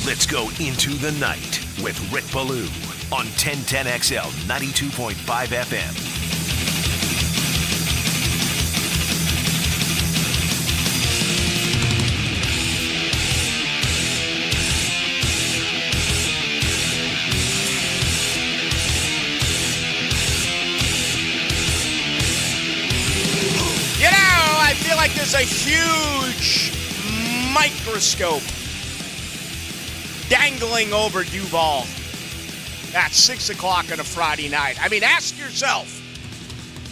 Let's go into the night with Rick Ballou on 1010XL 92.5 FM. I feel like there's a huge microscope dangling over Duval at 6 o'clock on a Friday night. I mean, ask yourself,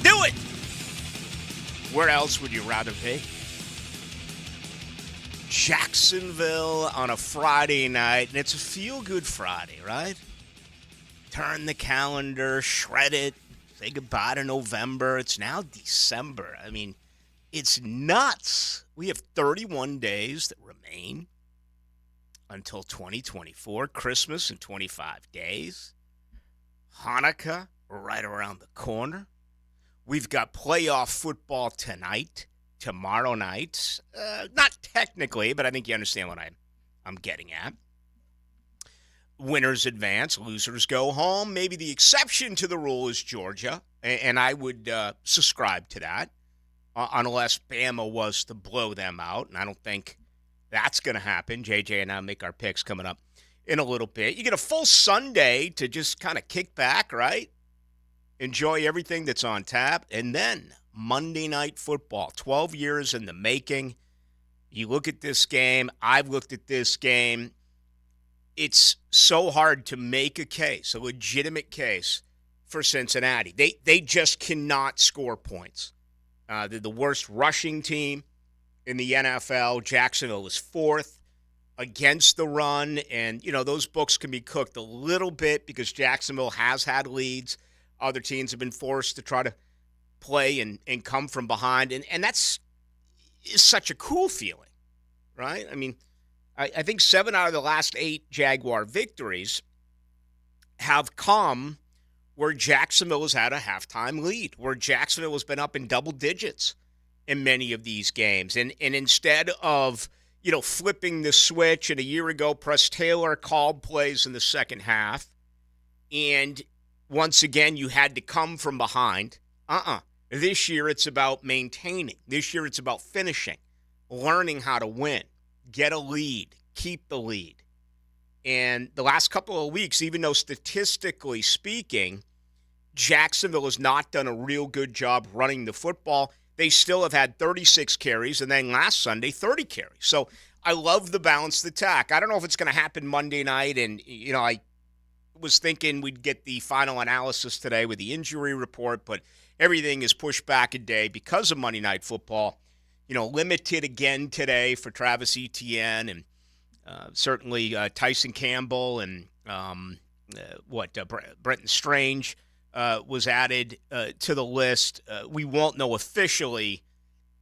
do it. Where else would you rather be? Jacksonville on a Friday night, and it's a feel-good Friday, right? Turn the calendar, shred it, say goodbye to November. It's now December. I mean, it's nuts. We have 31 days that remain until 2024. Christmas in 25 days. Hanukkah right around the corner. We've got playoff football tonight, tomorrow night. Not technically, but I think you understand what I'm getting at. Winners advance, losers go home. Maybe the exception to the rule is Georgia, and I would subscribe to that. Unless Bama was to blow them out, and I don't think that's going to happen. JJ and I make our picks coming up in a little bit. You get a full Sunday to just kind of kick back, right? Enjoy everything that's on tap. And then Monday Night Football, 12 years in the making. You look at this game. I've looked at this game. It's so hard to make a case, a legitimate case for Cincinnati. They just cannot score points. They're the worst rushing team in the NFL. Jacksonville is fourth against the run. And, you know, those books can be cooked a little bit because Jacksonville has had leads. Other teams have been forced to try to play and come from behind. And that's such a cool feeling, right? I mean, I think 7 out of the last 8 Jaguar victories have come where Jacksonville has had a halftime lead, where Jacksonville has been up in double digits in many of these games. And instead of, you know, flipping the switch, and a year ago, Press Taylor called plays in the second half, and once again, you had to come from behind. This year, it's about maintaining. This year, it's about finishing, learning how to win, get a lead, keep the lead. And the last couple of weeks, even though statistically speaking, Jacksonville has not done a real good job running the football, they still have had 36 carries, and then last Sunday, 30 carries. So I love the balanced attack. I don't know if it's going to happen Monday night, and, you know, I was thinking we'd get the final analysis today with the injury report, but everything is pushed back a day because of Monday Night Football. You know, limited again today for Travis Etienne and certainly Tyson Campbell and Brenton Strange was added to the list. We won't know officially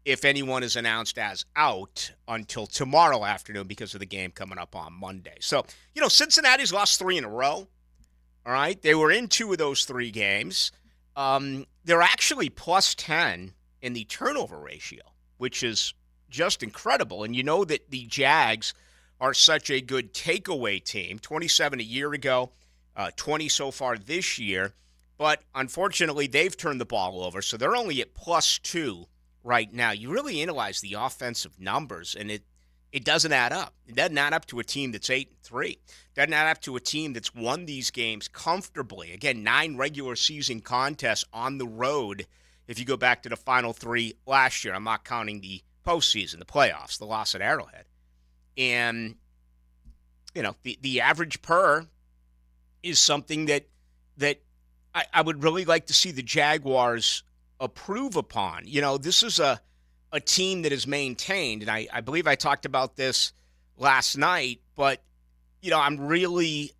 if anyone is announced as out until tomorrow afternoon because of the game coming up on Monday. So, you know, Cincinnati's lost 3 in a row. All right. They were in 2 of those 3 games. They're actually plus 10 in the turnover ratio, which is just incredible. And you know that the Jags are such a good takeaway team. 27 a year ago, 20 so far this year. But unfortunately, they've turned the ball over, so they're only at plus 2 right now. You really analyze the offensive numbers, and it doesn't add up. It doesn't add up to a team that's 8-3. It doesn't add up to a team that's won these games comfortably. Again, 9 regular season contests on the road if you go back to the final 3 last year. I'm not counting the postseason, the playoffs, the loss at Arrowhead. And, you know, the average per is something that I would really like to see the Jaguars approve upon. You know, this is a team that is maintained, and I believe I talked about this last night, but, you know, I'm really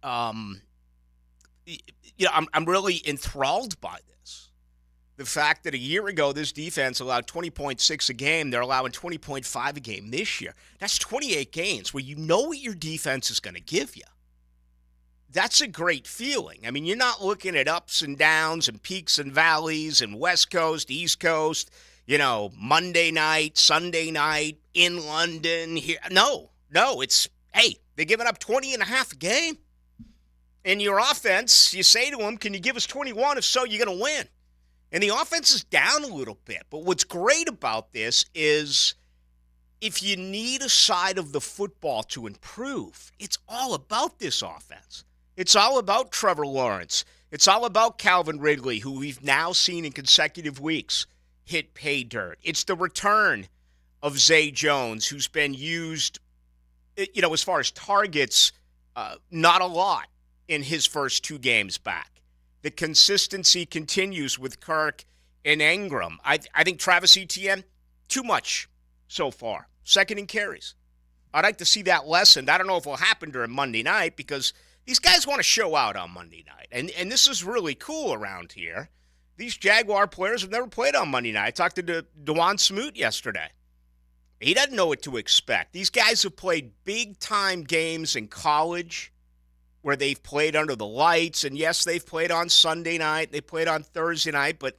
enthralled by this. The fact that a year ago this defense allowed 20.6 a game, they're allowing 20.5 a game this year. That's 28 games where you know what your defense is going to give you. That's a great feeling. I mean, you're not looking at ups and downs and peaks and valleys and West Coast, East Coast, you know, Monday night, Sunday night, in London. Here. No, it's, hey, They're giving up 20 and a half a game. In your offense, you say to them, can you give us 21? If so, you're going to win. And the offense is down a little bit. But what's great about this is if you need a side of the football to improve, it's all about this offense. It's all about Trevor Lawrence. It's all about Calvin Ridley, who we've now seen in consecutive weeks hit pay dirt. It's the return of Zay Jones, who's been used, as far as targets, not a lot in his first 2 games back. The consistency continues with Kirk and Ingram. I think Travis Etienne, too much so far. Second in carries. I'd like to see that lessened. I don't know if it will happen during Monday night because these guys want to show out on Monday night. And this is really cool around here. These Jaguar players have never played on Monday night. I talked to DeJuan Smoot yesterday. He doesn't know what to expect. These guys have played big-time games in college where they've played under the lights. And, yes, they've played on Sunday night. They played on Thursday night. But,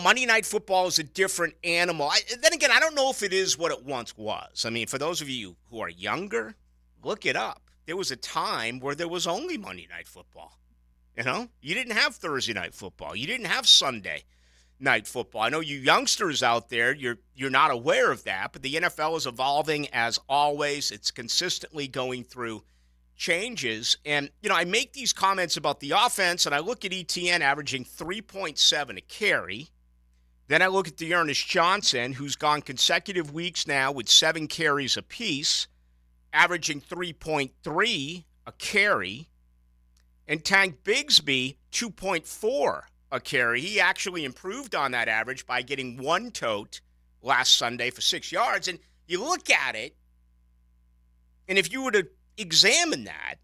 Monday Night Football is a different animal. Then again, I don't know if it is what it once was. I mean, for those of you who are younger, look it up. There was a time where there was only Monday Night Football. You didn't have Thursday Night Football. You didn't have Sunday Night Football. I know you youngsters out there, you're not aware of that, but the NFL is evolving as always. It's consistently going through changes. And, I make these comments about the offense, and I look at ETN averaging 3.7 a carry. Then I look at Dearness Johnson, who's gone consecutive weeks now with 7 carries apiece, averaging 3.3 a carry. And Tank Bigsby, 2.4 a carry. He actually improved on that average by getting 1 tote last Sunday for 6 yards. And you look at it, and if you were to examine that,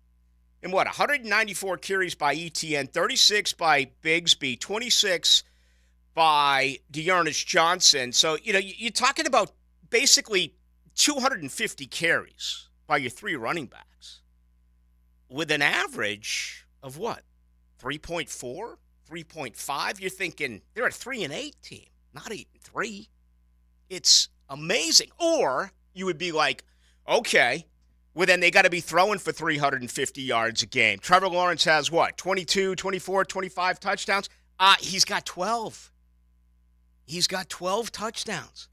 and 194 carries by ETN, 36 by Bigsby, 26 by Dearness Johnson. So, you're talking about basically 250 carries by your 3 running backs with an average of what? 3.4, 3.5? You're thinking they're a 3-8 team, not 8-3. It's amazing. Or you would be like, okay, well, then they got to be throwing for 350 yards a game. Trevor Lawrence has what, 22, 24, 25 touchdowns? He's got 12. He's got 12 touchdowns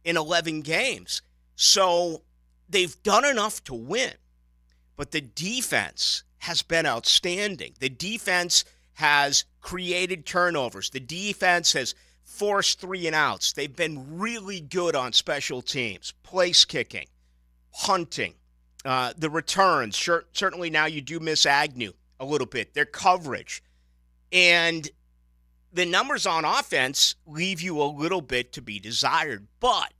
in 11 games. So they've done enough to win. But the defense has been outstanding. The defense has created turnovers. The defense has forced 3-and-outs. They've been really good on special teams, place kicking, punting. The returns, certainly now you do miss Agnew a little bit. Their coverage. And the numbers on offense leave you a little bit to be desired. But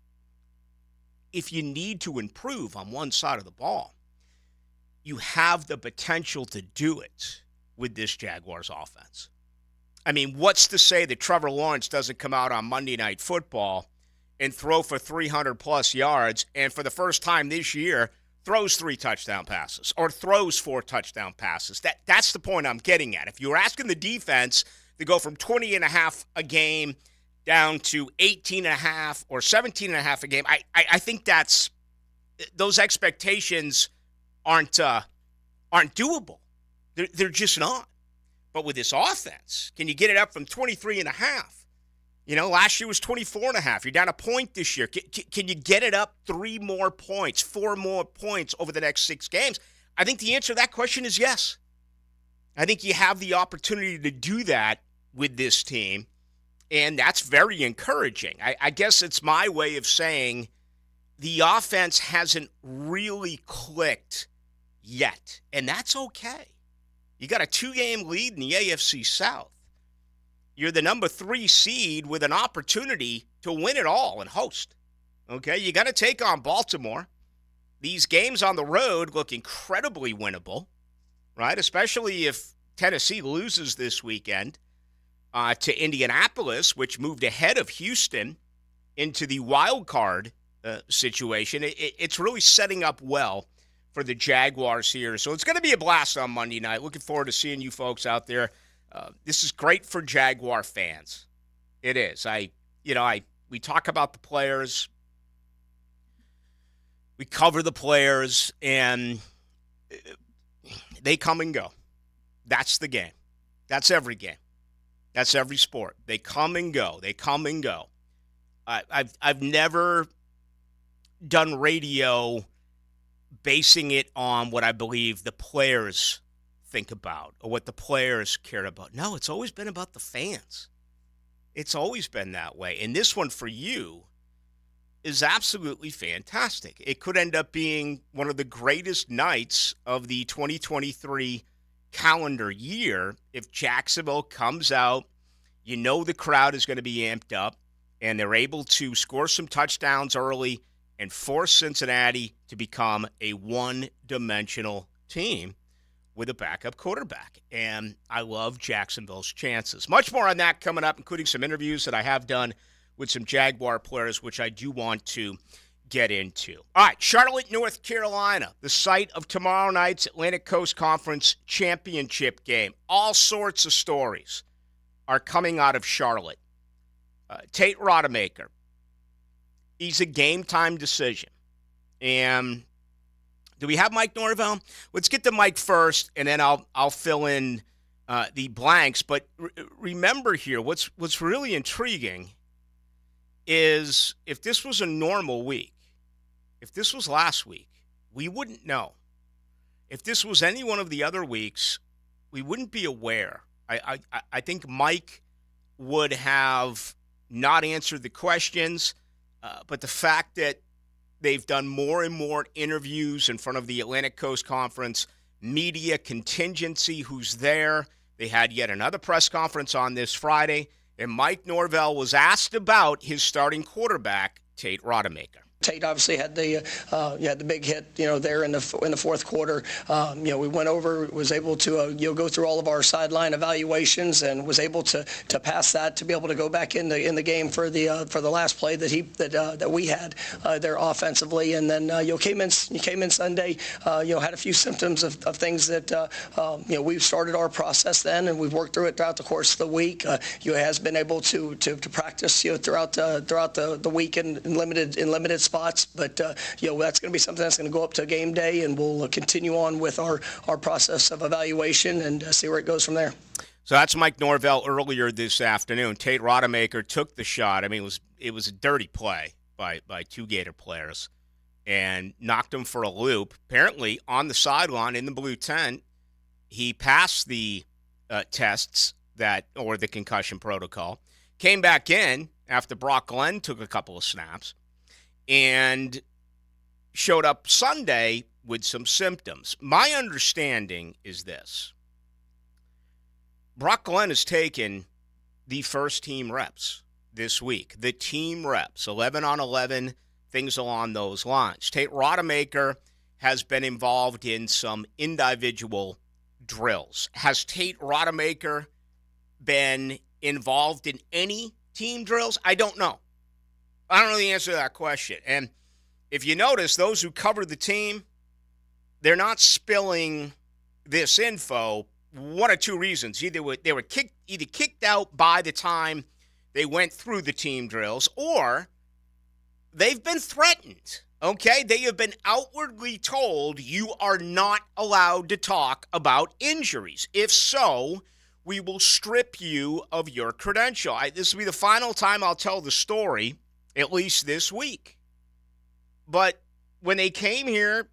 if you need to improve on one side of the ball, you have the potential to do it with this Jaguars offense. I mean, what's to say that Trevor Lawrence doesn't come out on Monday Night Football and throw for 300-plus yards and for the first time this year throws 3 touchdown passes or throws 4 touchdown passes? That's the point I'm getting at. If you were asking the defense to go from 20.5 a game down to 18.5 or 17.5 a game, I think those expectations aren't doable. They're just not. But with this offense, can you get it up from 23.5? Last year was 24.5. You're down a point this year. Can you get it up 3 more points, 4 more points over the next 6 games? I think the answer to that question is yes. I think you have the opportunity to do that with this team, and that's very encouraging. I guess it's my way of saying the offense hasn't really clicked yet, and that's okay. You got a 2-game lead in the AFC South. You're the number 3 seed with an opportunity to win it all and host. Okay, you got to take on Baltimore. These games on the road look incredibly winnable, right? Especially if Tennessee loses this weekend to Indianapolis, which moved ahead of Houston into the wild card situation. It's really setting up well for the Jaguars here. So it's going to be a blast on Monday night. Looking forward to seeing you folks out there. This is great for Jaguar fans. It is. We talk about the players. We cover the players, and they come and go. That's the game. That's every game. That's every sport. They come and go. They come and go. I've never done radio basing it on what I believe the players think about or what the players care about. No, it's always been about the fans. It's always been that way. And this one for you is absolutely fantastic. It could end up being one of the greatest nights of the 2023 calendar year if Jacksonville comes out. You know the crowd is going to be amped up, and they're able to score some touchdowns early and force Cincinnati to become a one-dimensional team with a backup quarterback. And I love Jacksonville's chances. Much more on that coming up, including some interviews that I have done with some Jaguar players, which I do want to get into. All right, Charlotte, North Carolina, the site of tomorrow night's Atlantic Coast Conference Championship game. All sorts of stories are coming out of Charlotte. Tate Rodemaker, he's a game-time decision. And do we have Mike Norvell? Let's get to Mike first, and then I'll fill in the blanks. But remember here, what's really intriguing is if this was a normal week, if this was last week, we wouldn't know. If this was any one of the other weeks, we wouldn't be aware. I think Mike would have not answered the questions, but the fact that they've done more and more interviews in front of the Atlantic Coast Conference media contingency who's there. They had yet another press conference on this Friday, and Mike Norvell was asked about his starting quarterback, Tate Rodemaker. Tate obviously had the big hit, there in the fourth quarter. We went over, was able to go through all of our sideline evaluations, and was able to pass that to be able to go back in the game for the last play that we had there offensively. And then came in Sunday, had a few symptoms of things that we've started our process then, and we've worked through it throughout the course of the week. Has been able to practice throughout the week in limited spots, but that's going to be something that's going to go up to game day, and we'll continue on with our process of evaluation and see where it goes from there. So that's Mike Norvell earlier this afternoon. Tate Rodemaker took the shot. I mean, it was a dirty play by two Gator players and knocked him for a loop. Apparently, on the sideline in the blue tent, he passed the tests or the concussion protocol, came back in after Brock Glenn took a couple of snaps, and showed up Sunday with some symptoms. My understanding is this. Brock Glenn has taken the first team reps this week. The team reps, 11 on 11, things along those lines. Tate Rodemaker has been involved in some individual drills. Has Tate Rodemaker been involved in any team drills? I don't know. I don't know the answer to that question. And if you notice, those who cover the team, they're not spilling this info. One or two reasons. Either they were kicked out by the time they went through the team drills, or they've been threatened. Okay? They have been outwardly told you are not allowed to talk about injuries. If so, we will strip you of your credential. This will be the final time I'll tell the story, at least this week. But when they came here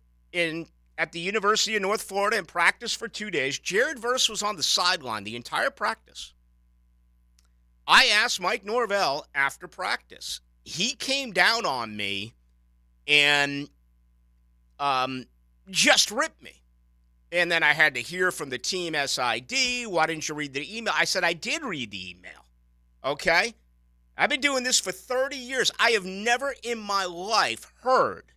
at the University of North Florida and practiced for 2 days, Jared Verse was on the sideline the entire practice. I asked Mike Norvell after practice. He came down on me and just ripped me. And then I had to hear from the team SID, why didn't you read the email? I said, I did read the email. Okay? I've been doing this for 30 years. I have never in my life heard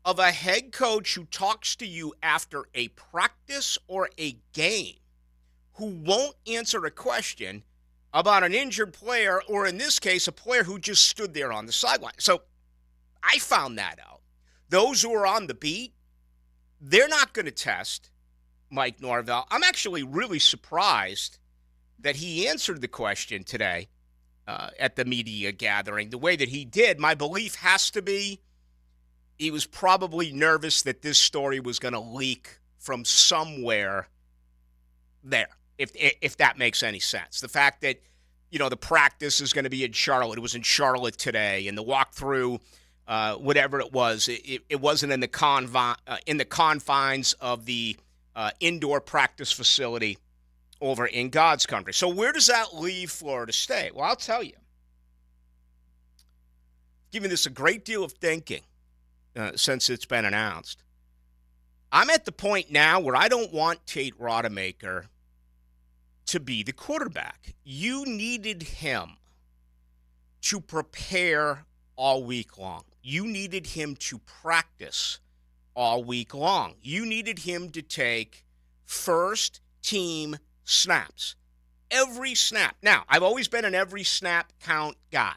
of a head coach who talks to you after a practice or a game who won't answer a question about an injured player, or in this case, a player who just stood there on the sideline. So I found that out. Those who are on the beat, they're not going to test Mike Norvell. I'm actually really surprised that he answered the question today at the media gathering the way that he did. My belief has to be he was probably nervous that this story was going to leak from somewhere there, if that makes any sense. The fact that, the practice is going to be in Charlotte. It was in Charlotte today, and the walkthrough, whatever it was, it wasn't in the confines of the indoor practice facility over in God's country. So where does that leave Florida State? Well, I'll tell you. Giving this a great deal of thinking since it's been announced. I'm at the point now where I don't want Tate Rodemaker to be the quarterback. You needed him to prepare all week long. You needed him to practice all week long. You needed him to take first team snaps. Every snap. Now, I've always been an every snap count guy.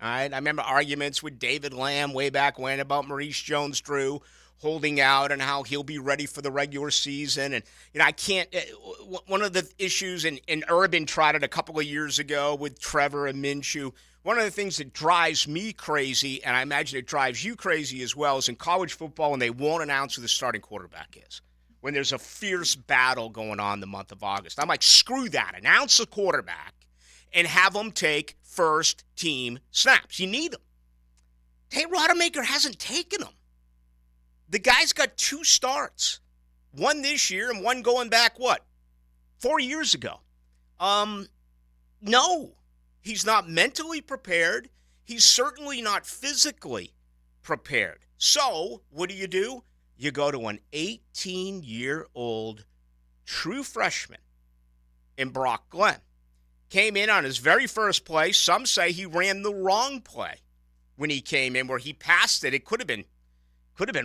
All right? I remember arguments with David Lamb way back when about Maurice Jones-Drew holding out and how he'll be ready for the regular season. And, I can't – one of the issues, and Urban tried it a couple of years ago with Trevor and Minshew. One of the things that drives me crazy, and I imagine it drives you crazy as well, is in college football when they won't announce who the starting quarterback is. When there's a fierce battle going on the month of August. I'm like, screw that. Announce the quarterback and have them take first-team snaps. You need them. Tate Rodemaker hasn't taken them. The guy's got 2 starts. One this year and one going back, 4 years ago. No. He's not mentally prepared. He's certainly not physically prepared. So, what do? You go to an 18-year-old true freshman in Brock Glenn. Came in on his very first play. Some say he ran the wrong play when he came in, where he passed it. It could have been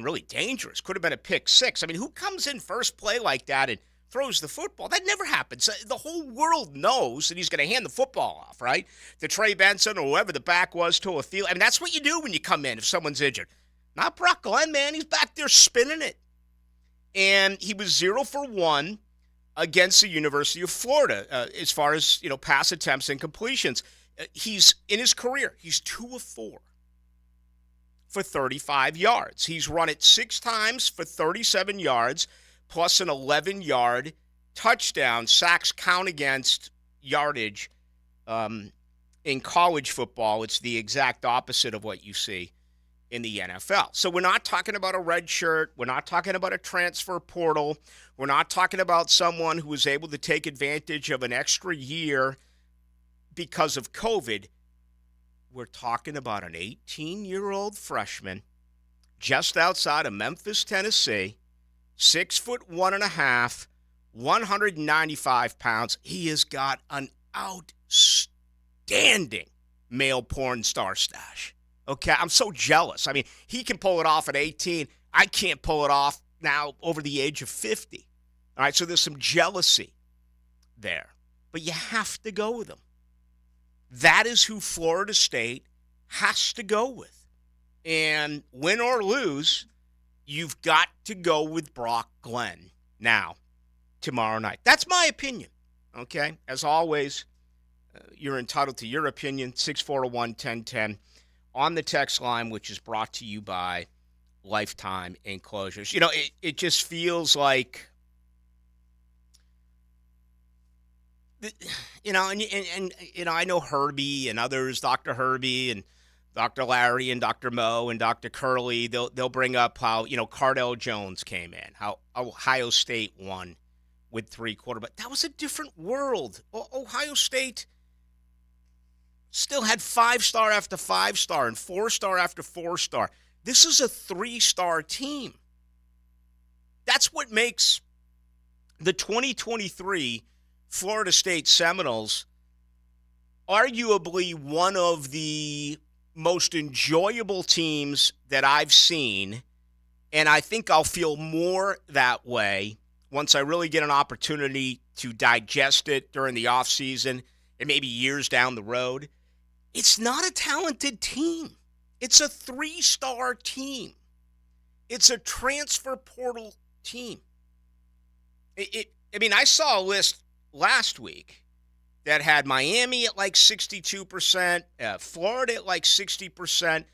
really dangerous. Could have been a pick six. I mean, who comes in first play like that and throws the football? That never happens. The whole world knows that he's going to hand the football off, right? To Trey Benson or whoever the back was, to a field. I mean, that's what you do when you come in if someone's injured. Not Brock Glenn, man. He's back there spinning it. And he was 0 for 1 against the University of Florida as far as, pass attempts and completions. He's, in his career, he's 2 of 4 for 35 yards. He's run it 6 times for 37 yards, plus an 11-yard touchdown. Sacks count against yardage. In college football, it's the exact opposite of what you see in the NFL. So we're not talking about a red shirt. We're not talking about a transfer portal. We're not talking about someone who was able to take advantage of an extra year because of COVID. We're talking about an 18-year-old freshman just outside of Memphis, Tennessee, 6'1.5", 195 pounds. He has got an outstanding male porn star stash. Okay, I'm so jealous. I mean, he can pull it off at 18. I can't pull it off now over the age of 50. All right, so there's some jealousy there. But you have to go with him. That is who Florida State has to go with. And win or lose, you've got to go with Brock Glenn now, tomorrow night. That's my opinion, okay? As always, you're entitled to your opinion, 641-1010, on the text line, which is brought to you by Lifetime Enclosures. It just feels like, I know Herbie and others, Dr. Herbie and Dr. Larry and Dr. Moe and Dr. Curley, they'll bring up how, Cardell Jones came in, how Ohio State won with 3 quarterbacks. That was a different world. Ohio State still had 5-star after 5-star and 4-star after 4-star. This is a 3-star team. That's what makes the 2023 Florida State Seminoles arguably one of the most enjoyable teams that I've seen, and I think I'll feel more that way once I really get an opportunity to digest it during the offseason and maybe years down the road. It's not a talented team. It's a 3-star team. It's a transfer portal team. I saw a list last week that had Miami at like 62%, Florida at like 60%.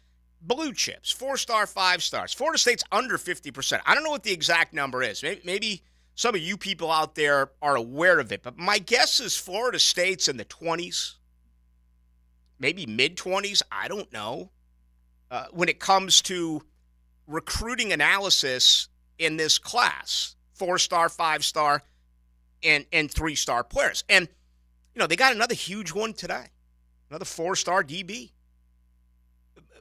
blue chips, 4-star, 5 stars. Florida State's under 50%. I don't know what the exact number is. Maybe some of you people out there are aware of it, but my guess is Florida State's in the 20s, maybe mid-20s. I don't know. When it comes to recruiting analysis in this class, 4-star, 5-star, and 3-star players. And, they got another huge one today, another 4-star DB.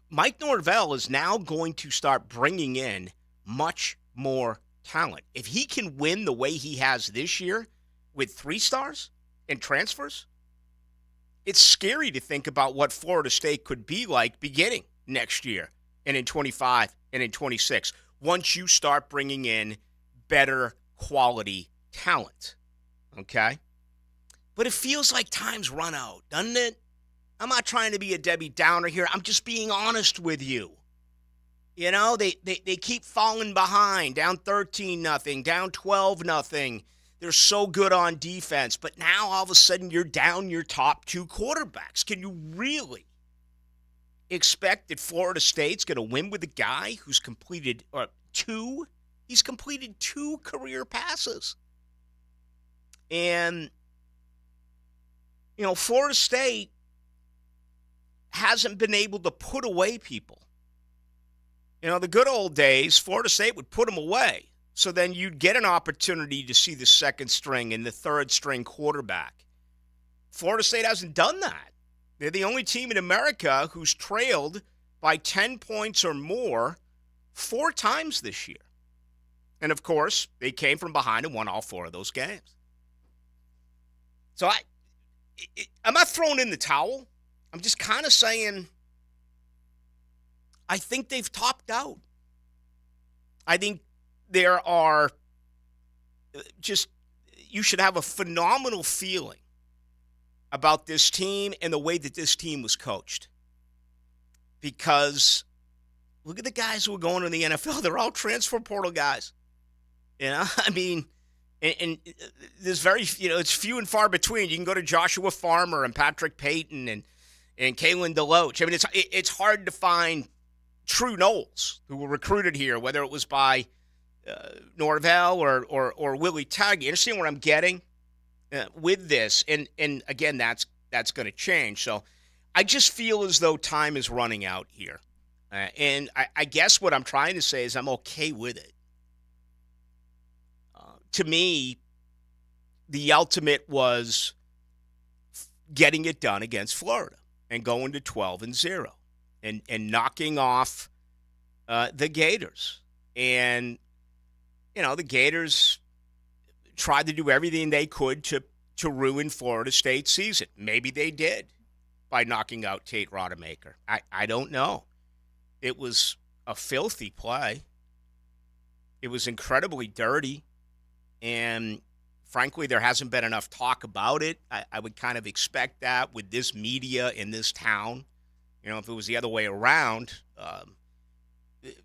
Mike Norvell is now going to start bringing in much more talent. If he can win the way he has this year with 3 stars and transfers, it's scary to think about what Florida State could be like beginning next year and in 25 and in 26 once you start bringing in better quality talent, okay? But it feels like time's run out, doesn't it? I'm not trying to be a Debbie Downer here. I'm just being honest with you. They keep falling behind, down 13-0, down 12-0. They're so good on defense, but now all of a sudden you're down your top 2 quarterbacks. Can you really expect that Florida State's going to win with a guy who's completed He's completed 2 career passes. And, Florida State hasn't been able to put away people. The good old days, Florida State would put them away. So then you'd get an opportunity to see the second string and the third string quarterback. Florida State hasn't done that. They're the only team in America who's trailed by 10 points or more 4 times this year. And, of course, they came from behind and won all 4 of those games. So I'm not throwing in the towel. I'm just kind of saying I think they've topped out. I think there are you should have a phenomenal feeling about this team and the way that this team was coached. Because look at the guys who are going to the NFL. They're all transfer portal guys. And there's very, it's few and far between. You can go to Joshua Farmer and Patrick Payton and Kalen DeLoach. I mean, it's hard to find true Knowles who were recruited here, whether it was by Norvell or Willie Taggy. You understand what I'm getting with this? And again, that's going to change. So I just feel as though time is running out here. And I guess what I'm trying to say is I'm okay with it. To me, the ultimate was getting it done against Florida and going to 12-0 and knocking off the Gators. And, the Gators tried to do everything they could to ruin Florida State's season. Maybe they did by knocking out Tate Rodemaker. I don't know. It was a filthy play. It was incredibly dirty. And frankly, there hasn't been enough talk about it. I would kind of expect that with this media in this town. If it was the other way around,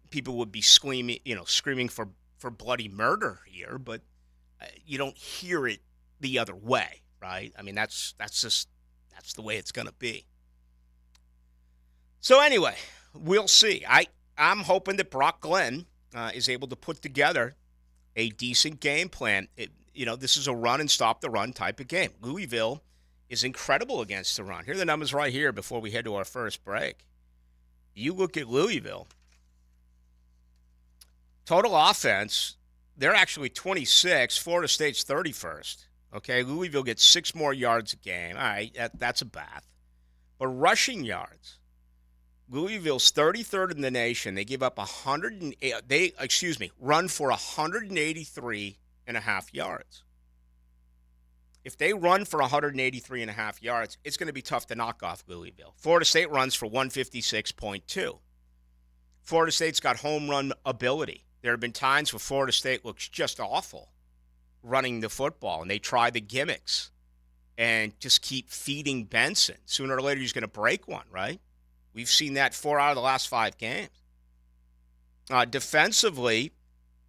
people would be screaming for bloody murder here. But you don't hear it the other way, right? I mean, that's the way it's going to be. So anyway, we'll see. I'm hoping that Brock Glenn is able to put together a decent game plan. This is a run and stop the run type of game. Louisville is incredible against the run. Here are the numbers right here before we head to our first break. You look at Louisville. Total offense, they're actually 26. Florida State's 31st. Okay, Louisville gets 6 more yards a game. All right, that's a bath. But rushing yards, Louisville's 33rd in the nation. They give up run for 183.5 yards. If they run for 183.5 yards, it's going to be tough to knock off Louisville. Florida State runs for 156.2. Florida State's got home run ability. There have been times where Florida State looks just awful running the football, and they try the gimmicks and just keep feeding Benson. Sooner or later, he's going to break one, right? We've seen that 4 out of the last 5 games. Defensively,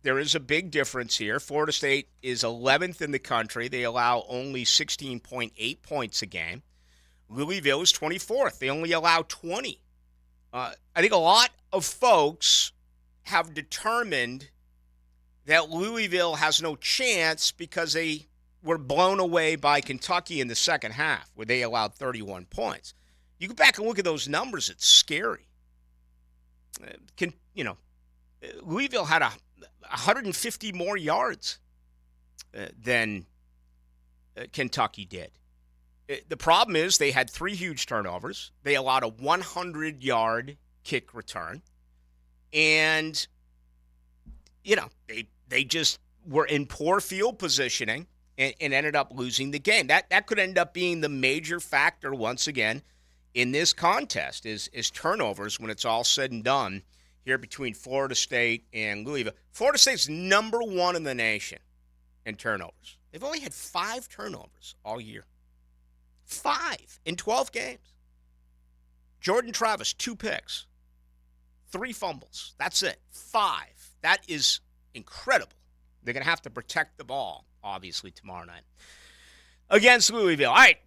there is a big difference here. Florida State is 11th in the country. They allow only 16.8 points a game. Louisville is 24th. They only allow 20 I think a lot of folks have determined that Louisville has no chance because they were blown away by Kentucky in the second half, where they allowed 31 points. You go back and look at those numbers; it's scary. Louisville had 150 more yards than Kentucky did. The problem is they had 3 huge turnovers. They allowed a 100-yard kick return. And, they just were in poor field positioning and ended up losing the game. That could end up being the major factor once again in this contest is turnovers when it's all said and done here between Florida State and Louisville. Florida State's number 1 in the nation in turnovers. They've only had 5 turnovers all year. 5 in 12 games. Jordan Travis, 2 picks, 3 fumbles. That's it. 5. That is incredible. They're going to have to protect the ball, obviously, tomorrow night against Louisville. All right,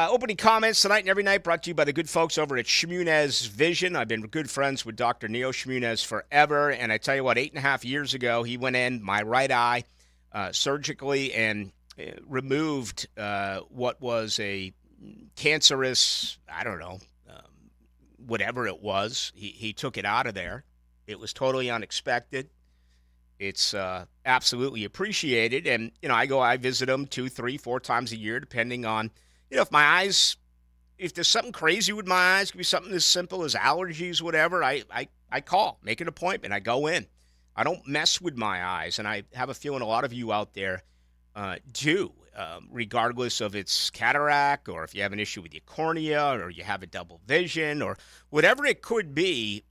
opening comments tonight and every night brought to you by the good folks over at Shmunez Vision. I've been good friends with Dr. Neil Shmunez forever, and I tell you what, 8.5 years ago, he went in my right eye surgically and removed what was a cancerous, whatever it was. He took it out of there. It was totally unexpected. It's absolutely appreciated. And, I visit him 2, 3, 4 times a year, depending on, if there's something crazy with my eyes, it could be something as simple as allergies, whatever, I call, make an appointment. I go in. I don't mess with my eyes. And I have a feeling a lot of you out there do, regardless of it's cataract or if you have an issue with your cornea or you have a double vision or whatever it could be,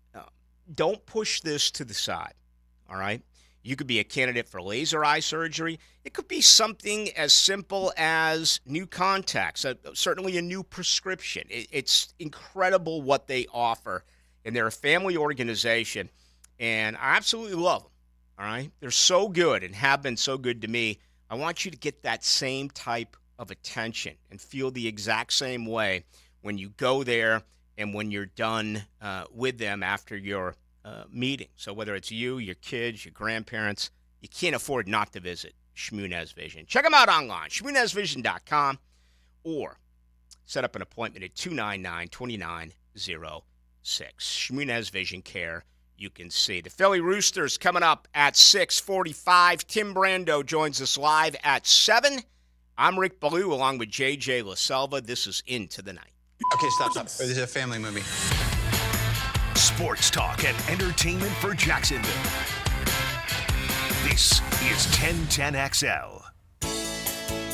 don't push this to the side, all right? You could be a candidate for laser eye surgery. It could be something as simple as new contacts, certainly a new prescription. It's incredible what they offer, and they're a family organization, and I absolutely love them, all right? They're so good and have been so good to me. I want you to get that same type of attention and feel the exact same way when you go there and when you're done with them after your meeting. So whether it's you, your kids, your grandparents, you can't afford not to visit Shmunez Vision. Check them out online, shmunezvision.com, or set up an appointment at 299-2906. Shmunez Vision Care. You can see the Philly Roosters coming up at 6:45. Tim Brando joins us live at 7. I'm Rick Ballou along with J.J. LaSelva. This is Into the Night. Okay, stop. This is a family movie. Sports talk and entertainment for Jacksonville. This is 1010XL.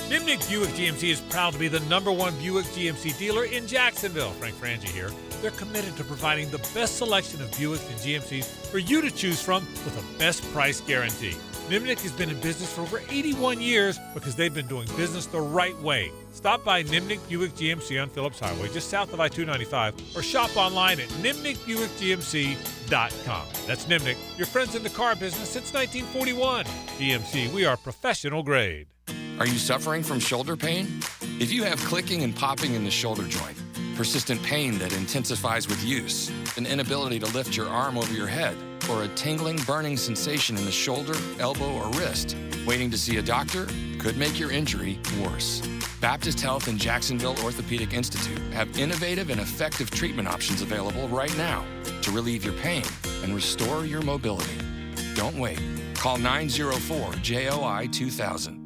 Nimnick Buick GMC is proud to be the #1 Buick GMC dealer in Jacksonville. Frank Frangie here. They're committed to providing the best selection of Buicks and GMCs for you to choose from with a best price guarantee. Nimnick has been in business for over 81 years because they've been doing business the right way. Stop by Nimnick Buick GMC on Phillips Highway, just south of I-295, or shop online at nimnickbuickgmc.com. That's Nimnick, your friends in the car business since 1941. GMC, we are professional grade. Are you suffering from shoulder pain? If you have clicking and popping in the shoulder joint, persistent pain that intensifies with use, an inability to lift your arm over your head, or a tingling, burning sensation in the shoulder, elbow, or wrist, waiting to see a doctor could make your injury worse. Baptist Health and Jacksonville Orthopedic Institute have innovative and effective treatment options available right now to relieve your pain and restore your mobility. Don't wait. Call 904-JOI-2000.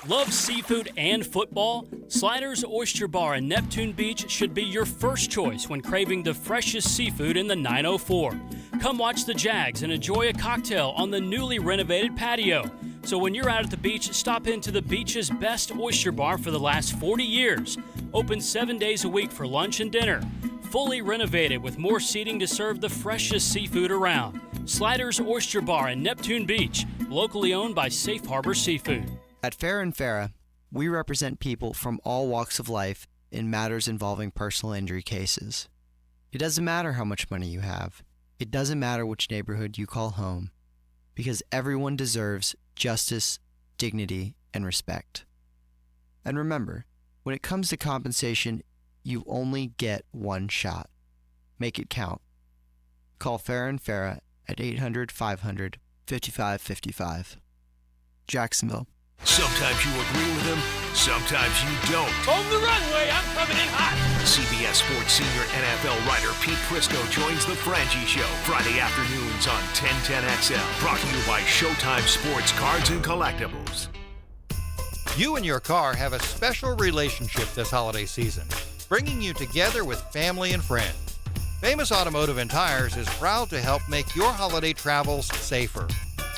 Love seafood and football? Sliders Oyster Bar in Neptune Beach should be your first choice when craving the freshest seafood in the 904. Come watch the Jags and enjoy a cocktail on the newly renovated patio. So when you're out at the beach, stop into the beach's best oyster bar for the last 40 years. Open 7 days a week for lunch and dinner. Fully renovated with more seating to serve the freshest seafood around. Sliders Oyster Bar in Neptune Beach, locally owned by Safe Harbor Seafood. At Fair and Farah, we represent people from all walks of life in matters involving personal injury cases. It doesn't matter how much money you have. It doesn't matter which neighborhood you call home, because everyone deserves justice, dignity, and respect. And remember, when it comes to compensation, you only get one shot. Make it count. Call Farah and Farah at 800-500-5555. Jacksonville. Sometimes you agree with him, sometimes you don't. On the runway, I'm coming in hot. CBS Sports senior NFL writer Pete Prisco joins the Frangie Show Friday afternoons on 1010XL. Brought to you by Showtime Sports Cards and Collectibles. You and your car have a special relationship this holiday season, bringing you together with family and friends. Famous Automotive and Tires is proud to help make your holiday travels safer.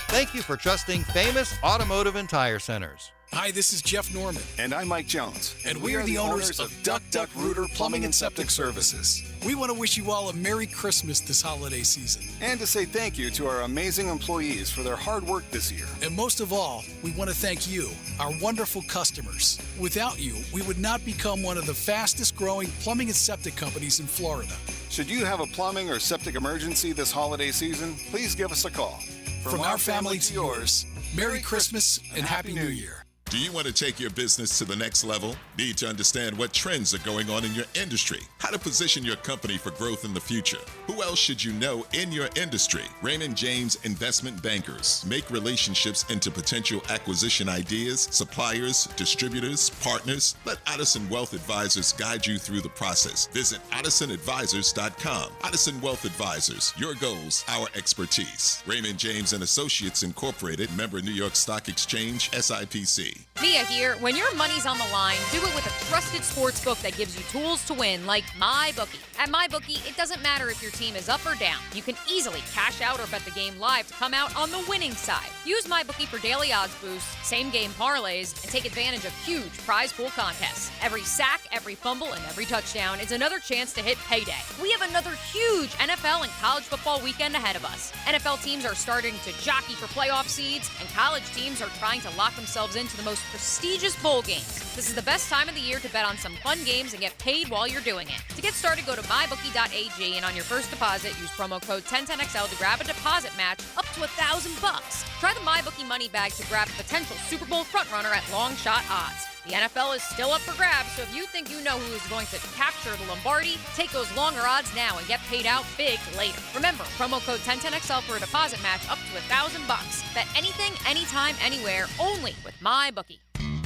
Thank you for trusting Famous Automotive and Tire Centers. Hi, this is Jeff Norman. And I'm Mike Jones. And we are the owners of Duck Duck Rooter Plumbing and Septic Services. We want to wish you all a Merry Christmas this holiday season. And to say thank you to our amazing employees for their hard work this year. And most of all, we want to thank you, our wonderful customers. Without you, we would not become one of the fastest growing plumbing and septic companies in Florida. Should you have a plumbing or septic emergency this holiday season, please give us a call. From our family to yours, Merry Christmas and Happy New Year. Do you want to take your business to the next level? Need to understand what trends are going on in your industry? How to position your company for growth in the future? Who else should you know in your industry? Raymond James Investment Bankers make relationships into potential acquisition ideas, suppliers, distributors, partners. Let Addison Wealth Advisors guide you through the process. Visit AddisonAdvisors.com. Addison Wealth Advisors, your goals, our expertise. Raymond James and Associates Incorporated, member New York Stock Exchange, SIPC. Mia here. When your money's on the line, do it with a trusted sports book that gives you tools to win, like MyBookie. At MyBookie, it doesn't matter if your team is up or down. You can easily cash out or bet the game live to come out on the winning side. Use MyBookie for daily odds boosts, same-game parlays, and take advantage of huge prize pool contests. Every sack, every fumble, and every touchdown is another chance to hit payday. We have another huge NFL and college football weekend ahead of us. NFL teams are starting to jockey for playoff seeds, and college teams are trying to lock themselves into the most prestigious bowl games. This is the best time of the year to bet on some fun games and get paid while you're doing it. To get started, go to mybookie.ag, and on your first deposit, use promo code 1010XL to grab a deposit match up to $1,000. Try the MyBookie money bag to grab a potential Super Bowl frontrunner at long shot odds. The NFL is still up for grabs, so if you think you know who is going to capture the Lombardi, take those longer odds now and get paid out big later. Remember, promo code 1010XL for a deposit match up to $1,000. Bet anything, anytime, anywhere, only with MyBookie.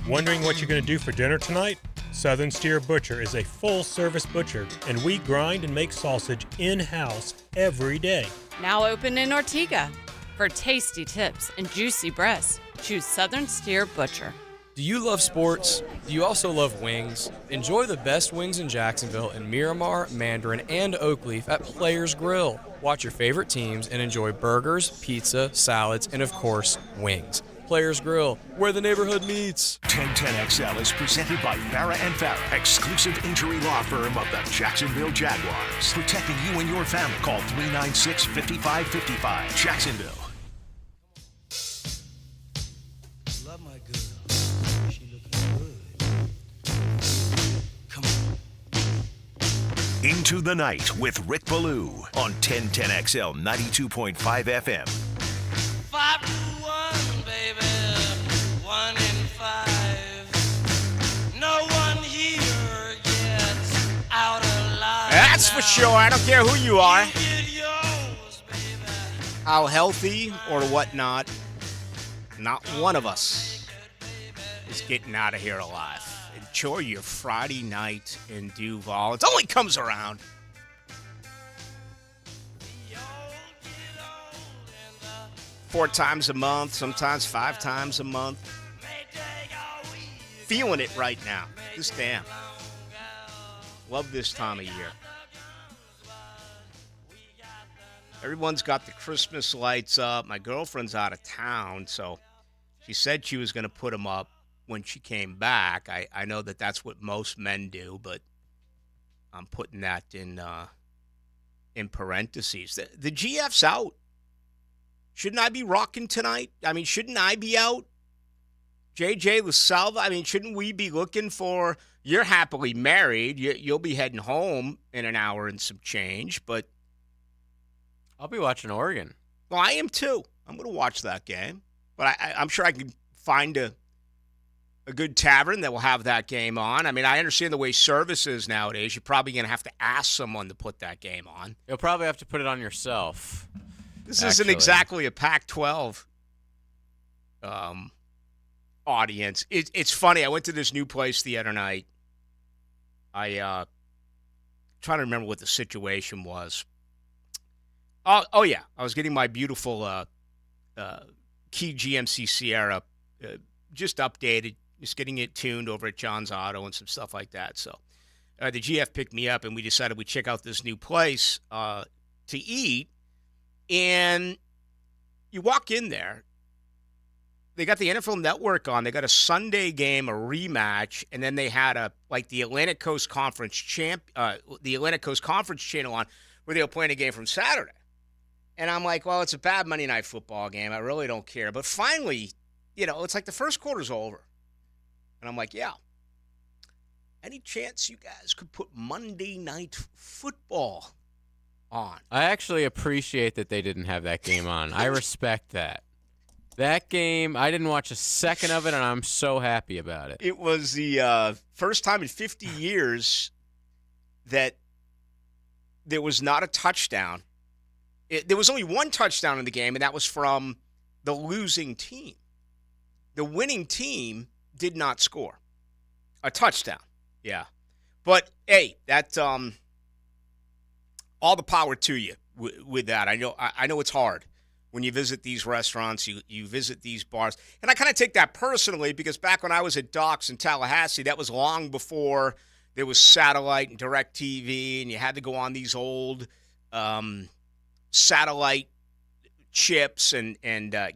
Wondering what you're going to do for dinner tonight? Southern Steer Butcher is a full-service butcher, and we grind and make sausage in-house every day. Now open in Ortega. For tasty tips and juicy breasts, choose Southern Steer Butcher. Do you love sports? Do you also love wings? Enjoy the best wings in Jacksonville in Miramar, Mandarin, and Oakleaf at Players Grill. Watch your favorite teams and enjoy burgers, pizza, salads, and of course, wings. Players Grill, where the neighborhood meets. 1010XL is presented by Farah and Farah, exclusive injury law firm of the Jacksonville Jaguars. Protecting you and your family. Call 396-5555. Jacksonville. Love my girl. She looking good. Come on. Into the Night with Rick Ballou on 1010XL 92.5 FM. 5 to 1, baby. 1 in 5. No one here gets out alive. That's for sure. I don't care who you are. How healthy or whatnot, not one of us is getting out of here alive. Enjoy your Friday night in Duval. It only comes around. Four times a month, sometimes 5 times a month. Feeling it right now. Just damn. Love this time of year. Everyone's got the Christmas lights up. My girlfriend's out of town, so she said she was going to put them up when she came back. I know that that's what most men do, but I'm putting that in parentheses. The GF's out. Shouldn't I be rocking tonight? I mean, shouldn't I be out? JJ LaSalva, I mean, shouldn't we be looking for, you're happily married. You'll be heading home in an hour and some change, but. I'll be watching Oregon. Well, I am too. I'm going to watch that game. But I'm sure I can find a a good tavern that will have that game on. I mean, I understand the way service is nowadays. You're probably going to have to ask someone to put that game on. You'll probably have to put it on yourself. This isn't exactly a Pac-12 audience. It's funny. I went to this new place the other night. I trying to remember what the situation was. Oh yeah, I was getting my beautiful Key GMC Sierra just updated, just getting it tuned over at John's Auto and some stuff like that. So the GF picked me up, and we decided we'd check out this new place to eat. And you walk in there, they got the NFL Network on. They got a Sunday game, a rematch, and then they had the Atlantic Coast Conference the Atlantic Coast Conference channel on, where they were playing a game from Saturday. And I'm like, well, it's a bad Monday Night Football game. I really don't care. But finally, it's like the first quarter's over, and I'm like, yeah. Any chance you guys could put Monday Night Football on? I actually appreciate that they didn't have that game on. I respect that. That game, I didn't watch a second of it, and I'm so happy about it. It was the first time in 50 years that there was not a touchdown. There was only one touchdown in the game, and that was from the losing team. The winning team did not score a touchdown. Yeah. But, hey, that's all the power to you with that. I know it's hard. When you visit these restaurants, you visit these bars. And I kind of take that personally because back when I was at Doc's in Tallahassee, that was long before there was satellite and direct TV, and you had to go on these old satellite chips and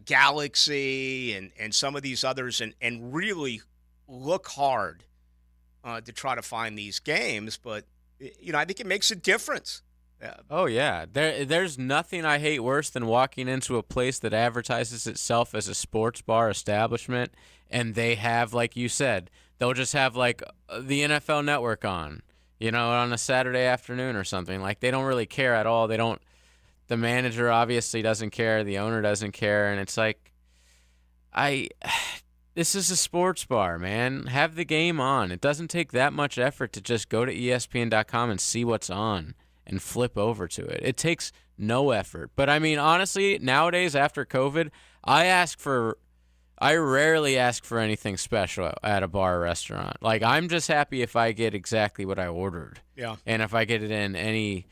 Galaxy and some of these others and really look hard to try to find these games. But, I think it makes a difference. Oh, yeah. There's nothing I hate worse than walking into a place that advertises itself as a sports bar establishment, and they have, like you said, they'll just have, the NFL Network on, on a Saturday afternoon or something. Like, they don't really care at all. The manager obviously doesn't care. The owner doesn't care. And it's like, this is a sports bar, man. Have the game on. It doesn't take that much effort to just go to ESPN.com and see what's on and flip over to it. It takes no effort. But, I mean, honestly, nowadays after COVID, I rarely ask for anything special at a bar or restaurant. Like, I'm just happy if I get exactly what I ordered. Yeah. And if I get it in any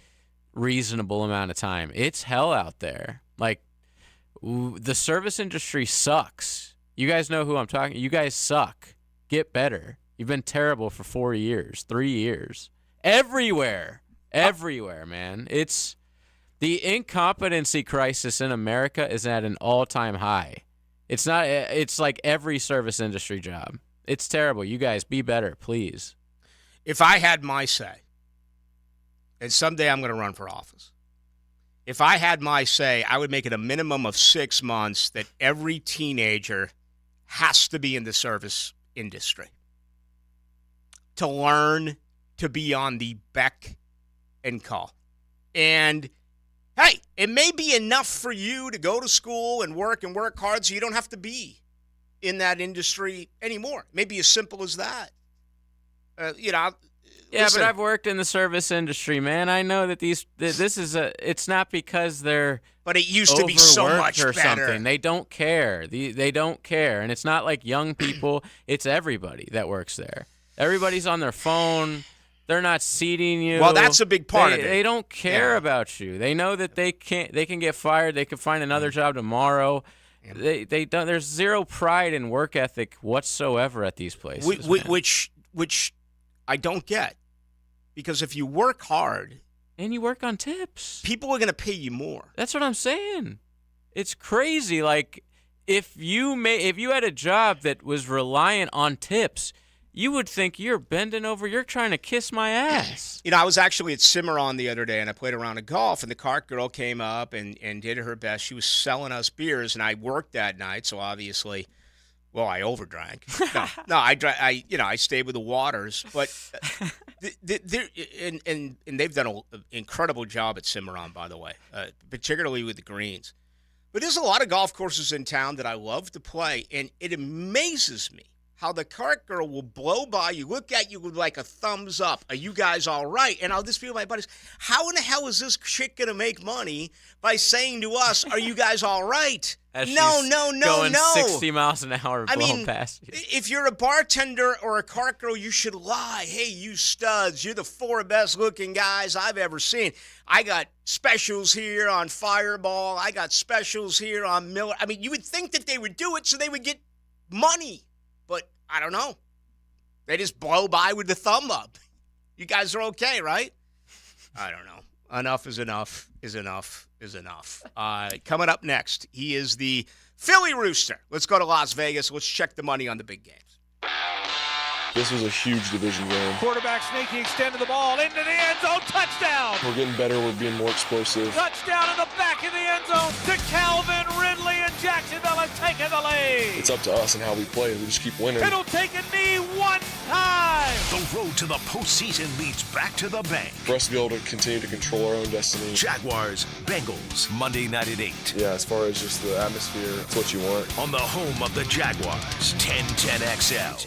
reasonable amount of time. It's hell out there. Like, the service industry sucks. You guys know who I'm talking. You guys suck. Get better. You've been terrible for 4 years, 3 years. Everywhere, man. It's the incompetency crisis in America is at an all-time high. It's not. It's like every service industry job. It's terrible. You guys be better, please. If I had my say, and someday I'm going to run for office, if I had my say, I would make it a minimum of 6 months that every teenager has to be in the service industry to learn to be on the beck and call. And, hey, it may be enough for you to go to school and work hard so you don't have to be in that industry anymore. It may be as simple as that. Yeah, listen, but I've worked in the service industry, man. I know that it's not because they're but it used to be so much or better. Something. They don't care. They don't care. And it's not like young people. It's everybody that works there. Everybody's on their phone. They're not seating you. Well, that's a big part of it. They don't care about you. They know that they can get fired. They can find another job tomorrow. Yeah. They don't. There's zero pride and work ethic whatsoever at these places. Which I don't get. Because if you work hard and you work on tips, people are going to pay you more. That's what I'm saying. It's crazy. Like if you had a job that was reliant on tips, you would think you're bending over, you're trying to kiss my ass. I was actually at Cimarron the other day, and I played a round of golf, and the cart girl came up and did her best. She was selling us beers, and I worked that night, so obviously, well, I overdrank. No, I stayed with the Waters, but and they've done an incredible job at Cimarron, by the way, particularly with the greens. But there's a lot of golf courses in town that I love to play, and it amazes me how the cart girl will blow by you, look at you with like a thumbs up. Are you guys all right? And I'll just feel my buddies, how in the hell is this chick going to make money by saying to us, are you guys all right? As No. Going 60 miles an hour blowing past you. If you're a bartender or a cart girl, you should lie. Hey, you studs, you're the 4 best looking guys I've ever seen. I got specials here on Fireball. I got specials here on Miller. I mean, you would think that they would do it so they would get money. But I don't know. They just blow by with the thumb up. You guys are okay, right? I don't know. Enough is enough is enough is enough. Coming up next, he is the Philly Rooster. Let's go to Las Vegas. Let's check the money on the big games. This was a huge division game. Quarterback sneaky, extended the ball into the end zone. Touchdown! We're getting better. We're being more explosive. Touchdown in the back of the end zone to Calvin Ridley, and Jacksonville has taken the lead. It's up to us and how we play. We just keep winning. It'll take a knee one time. The road to the postseason leads back to the bank. For us to be able to continue to control our own destiny. Jaguars, Bengals, Monday night at 8. Yeah, as far as just the atmosphere, it's what you want. On the home of the Jaguars, 1010XL.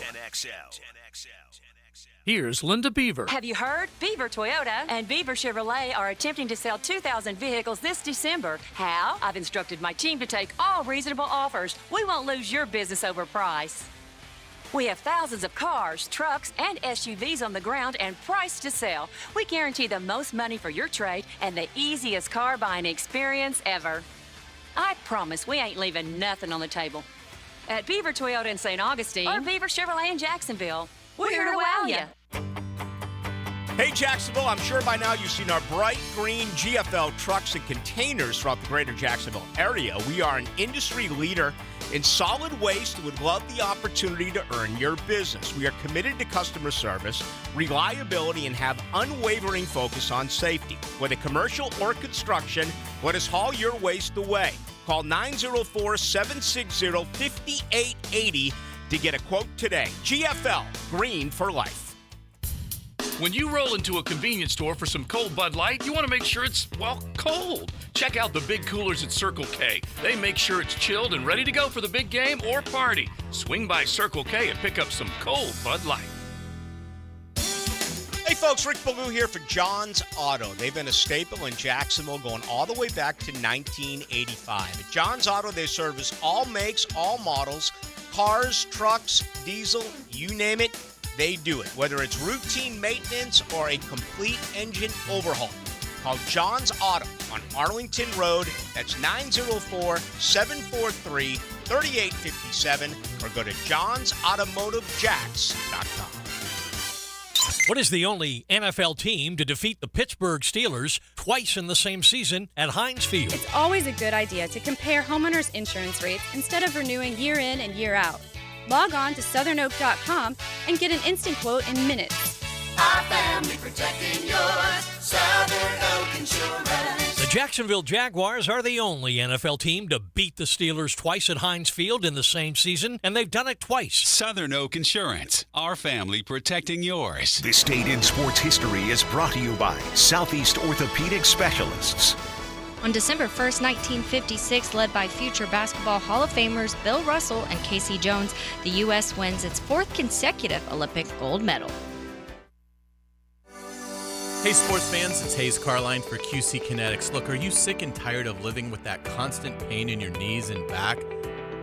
Here's Linda Beaver. Have you heard? Beaver Toyota and Beaver Chevrolet are attempting to sell 2,000 vehicles this December. How? I've instructed my team to take all reasonable offers. We won't lose your business over price. We have thousands of cars, trucks, and SUVs on the ground and priced to sell. We guarantee the most money for your trade and the easiest car buying experience ever. I promise we ain't leaving nothing on the table. At Beaver Toyota in St. Augustine or Beaver Chevrolet in Jacksonville, we're here to wow you. Hey, Jacksonville, I'm sure by now you've seen our bright green GFL trucks and containers throughout the greater Jacksonville area. We are an industry leader in solid waste and would love the opportunity to earn your business. We are committed to customer service, reliability, and have unwavering focus on safety. Whether commercial or construction, let us haul your waste away. Call 904-760-5880 to get a quote today. GFL, green for life. When you roll into a convenience store for some cold Bud Light, you want to make sure it's, well, cold. Check out the big coolers at Circle K. They make sure it's chilled and ready to go for the big game or party. Swing by Circle K and pick up some cold Bud Light. Hey folks, Rick Ballou here for John's Auto. They've been a staple in Jacksonville going all the way back to 1985. At John's Auto, they service all makes, all models, cars, trucks, diesel, you name it, they do it. Whether it's routine maintenance or a complete engine overhaul. Call John's Auto on Arlington Road. That's 904-743-3857 or go to johnsautomotivejacks.com. What is the only NFL team to defeat the Pittsburgh Steelers twice in the same season at Heinz Field? It's always a good idea to compare homeowners' insurance rates instead of renewing year in and year out. Log on to southernoak.com and get an instant quote in minutes. Our family protecting yours, Southern Oak Insurance. The Jacksonville Jaguars are the only NFL team to beat the Steelers twice at Heinz Field in the same season, and they've done it twice. Southern Oak Insurance, our family protecting yours. This Date in Sports History is brought to you by Southeast Orthopedic Specialists. On December 1st, 1956, led by future Basketball Hall of Famers Bill Russell and Casey Jones, the U.S. wins its 4th consecutive Olympic gold medal. Hey sports fans, it's Hayes Carline for QC Kinetics. Look, are you sick and tired of living with that constant pain in your knees and back?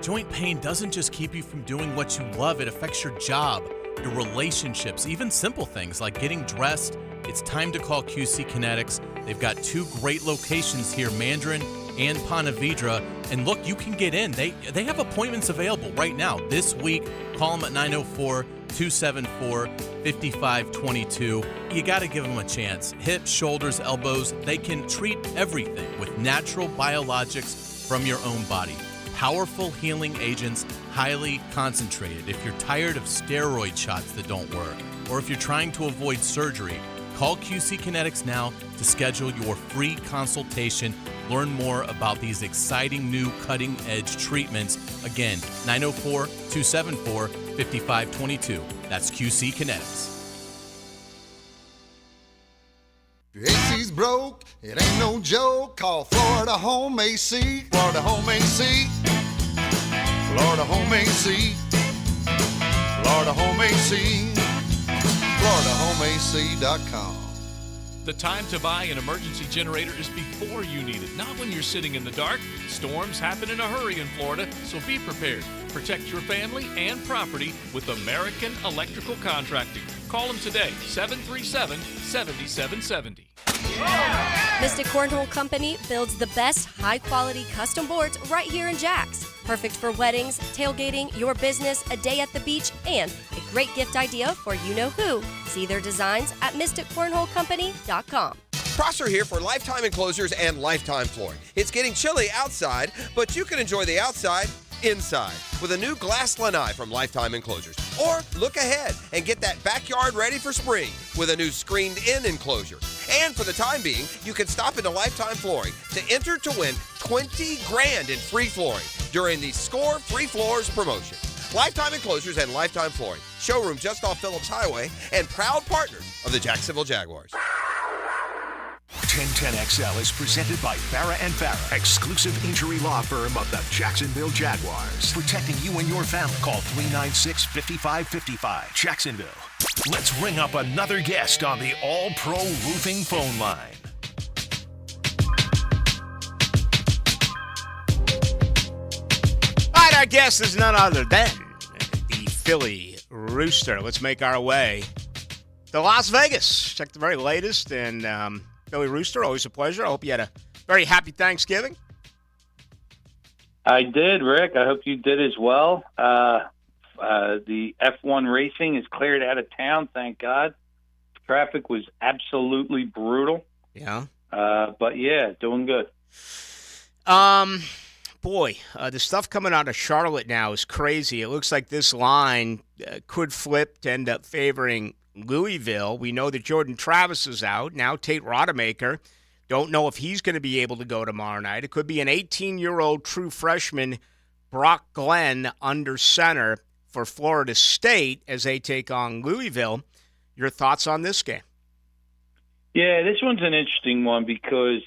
Joint pain doesn't just keep you from doing what you love, it affects your job, your relationships, even simple things like getting dressed. It's time to call QC Kinetics. They've got 2 great locations here, Mandarin and Ponte Vedra. And look, you can get in. They have appointments available right now. This week, call them at 904-274-5522. You got to give them a chance. Hips, shoulders, elbows, they can treat everything with natural biologics from your own body. Powerful healing agents, highly concentrated. If you're tired of steroid shots that don't work, or if you're trying to avoid surgery, call QC Kinetics now to schedule your free consultation. Learn more about these exciting new cutting-edge treatments. Again, 904-274-5522. That's QC Kinetics. Your AC's broke, it ain't no joke. Call Florida Home AC. Florida Home AC. Florida Home AC. Florida Home AC. FloridaHomeAC.com. The time to buy an emergency generator is before you need it, not when you're sitting in the dark. Storms happen in a hurry in Florida, so be prepared. Protect your family and property with American Electrical Contracting. Call them today, 737-7770. Mystic Cornhole Company builds the best high-quality custom boards right here in Jax. Perfect for weddings, tailgating, your business, a day at the beach, and a great gift idea for you-know-who. See their designs at mysticcornholecompany.com. Prosser here for Lifetime Enclosures and Lifetime Flooring. It's getting chilly outside, but you can enjoy the outside inside with a new glass lanai from Lifetime Enclosures. Or look ahead and get that backyard ready for spring with a new screened-in enclosure. And for the time being, you can stop into Lifetime Flooring to enter to win $20,000 in free flooring during the Score Free Floors promotion. Lifetime Enclosures and Lifetime Flooring. Showroom just off Phillips Highway and proud partners of the Jacksonville Jaguars. 1010XL is presented by Farah and Farah, exclusive injury law firm of the Jacksonville Jaguars. Protecting you and your family. Call 396-5555. Jacksonville. Let's ring up another guest on the All-Pro Roofing phone line. All right, our guest is none other than the Philly Rooster. Let's make our way to Las Vegas. Check the very latest. And Philly Rooster, always a pleasure. I hope you had a very happy Thanksgiving. I did, Rick. I hope you did as well. The F1 racing is cleared out of town, thank God. Traffic was absolutely brutal. Yeah. But yeah, doing good. Boy, the stuff coming out of Charlotte now is crazy. It looks like this line could flip to end up favoring Louisville. We know that Jordan Travis is out. Now Tate Rodemaker. Don't know if he's going to be able to go tomorrow night. It could be an 18-year-old true freshman, Brock Glenn, under center for Florida State as they take on Louisville. Your thoughts on this game? Yeah, this one's an interesting one because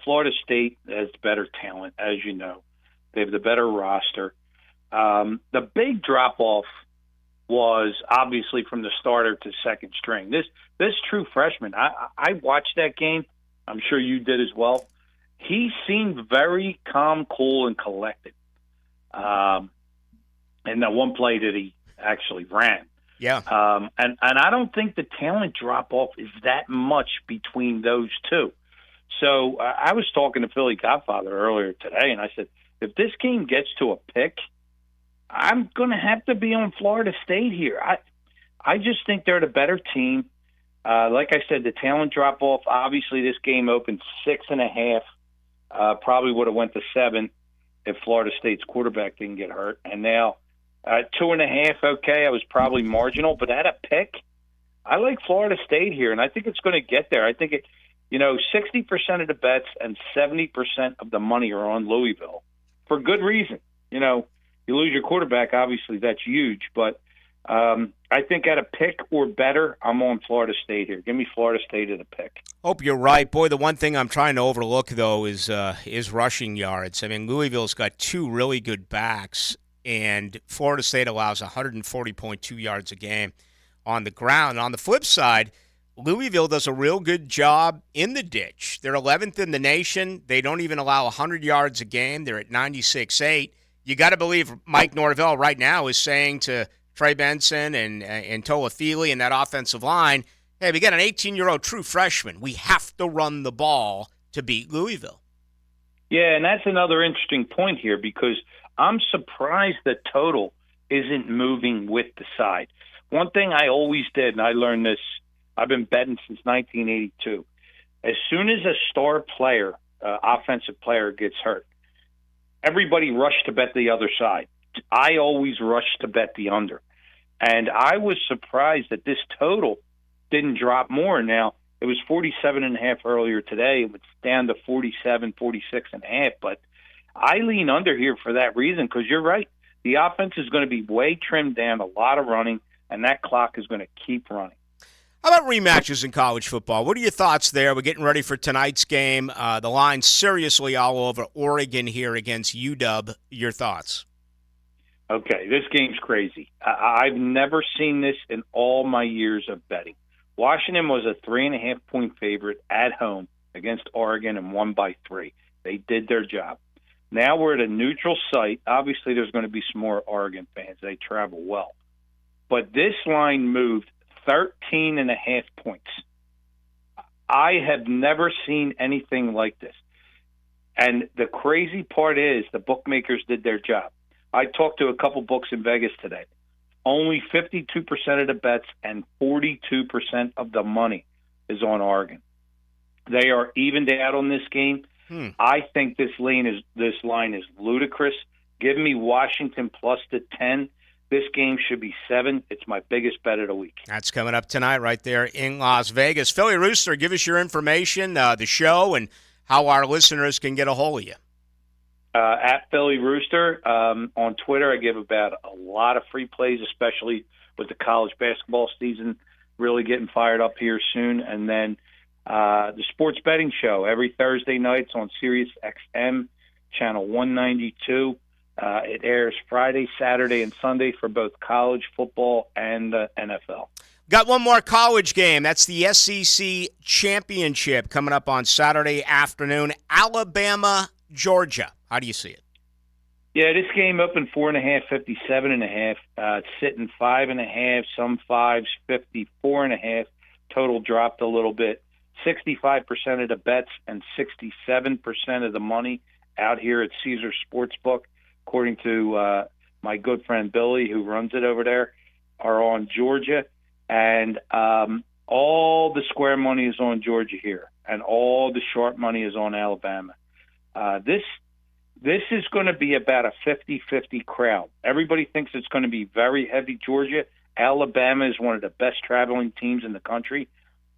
Florida State has better talent, as you know. They have the better roster. The big drop-off was obviously from the starter to second string. This true freshman, I watched that game. I'm sure you did as well. He seemed very calm, cool, and collected. And that one play that he actually ran. Yeah. And I don't think the talent drop-off is that much between those two. So I was talking to Philly Godfather earlier today, and I said, if this game gets to a pick, I'm going to have to be on Florida State here. I just think they're the better team. Like I said, the talent drop-off, obviously this game opened 6.5. Probably would have went to 7 if Florida State's quarterback didn't get hurt. And now 2.5, okay, I was probably marginal. But at a pick, I like Florida State here, and I think it's going to get there. I think 60% of the bets and 70% of the money are on Louisville for good reason. You lose your quarterback, obviously that's huge, but I think at a pick or better, I'm on Florida State here. Give me Florida State at a pick. Hope you're right. Boy, the one thing I'm trying to overlook, though, is rushing yards. I mean, Louisville's got two really good backs, and Florida State allows 140.2 yards a game on the ground. On the flip side, Louisville does a real good job in the ditch. They're 11th in the nation. They don't even allow 100 yards a game. They're at 96.8. You got to believe Mike Norvell right now is saying to Trey Benson and Toa Thiele and that offensive line, hey, we got an 18-year-old true freshman. We have to run the ball to beat Louisville. Yeah, and that's another interesting point here because I'm surprised that total isn't moving with the side. One thing I always did, and I learned this, I've been betting since 1982. As soon as a star player, offensive player gets hurt, everybody rushed to bet the other side. I always rushed to bet the under. And I was surprised that this total didn't drop more. Now, it was 47.5 earlier today. It was down to 47, 46.5. But I lean under here for that reason because you're right. The offense is going to be way trimmed down, a lot of running, and that clock is going to keep running. How about rematches in college football? What are your thoughts there? We're getting ready for tonight's game. The line's seriously all over Oregon here against UW. Your thoughts? Okay, this game's crazy. I've never seen this in all my years of betting. Washington was a 3.5-point favorite at home against Oregon and won by 3. They did their job. Now we're at a neutral site. Obviously, there's going to be some more Oregon fans. They travel well. But this line moved 13.5 points. I have never seen anything like this. And the crazy part is the bookmakers did their job. I talked to a couple books in Vegas today. Only 52% of the bets and 42% of the money is on Oregon. They are evened out on this game. I think this line is ludicrous. Give me Washington plus the 10. This game should be 7. It's my biggest bet of the week. That's coming up tonight right there in Las Vegas. Philly Rooster, give us your information, the show, and how our listeners can get a hold of you. At Philly Rooster. On Twitter, I give about a lot of free plays, especially with the college basketball season really getting fired up here soon. And then the Sports Betting Show every Thursday nights on Sirius XM, channel 192. It airs Friday, Saturday, and Sunday for both college football and NFL. Got one more college game. That's the SEC Championship coming up on Saturday afternoon. Alabama, Georgia. How do you see it? Yeah, this game opened 4.5, 57.5. It's sitting 5.5, some 5s, 54.5. Total dropped a little bit. 65% of the bets and 67% of the money out here at Caesars Sportsbook, according to my good friend Billy, who runs it over there, are on Georgia. And all the square money is on Georgia here, and all the sharp money is on Alabama. This is going to be about a 50-50 crowd. Everybody thinks it's going to be very heavy Georgia. Alabama is one of the best traveling teams in the country.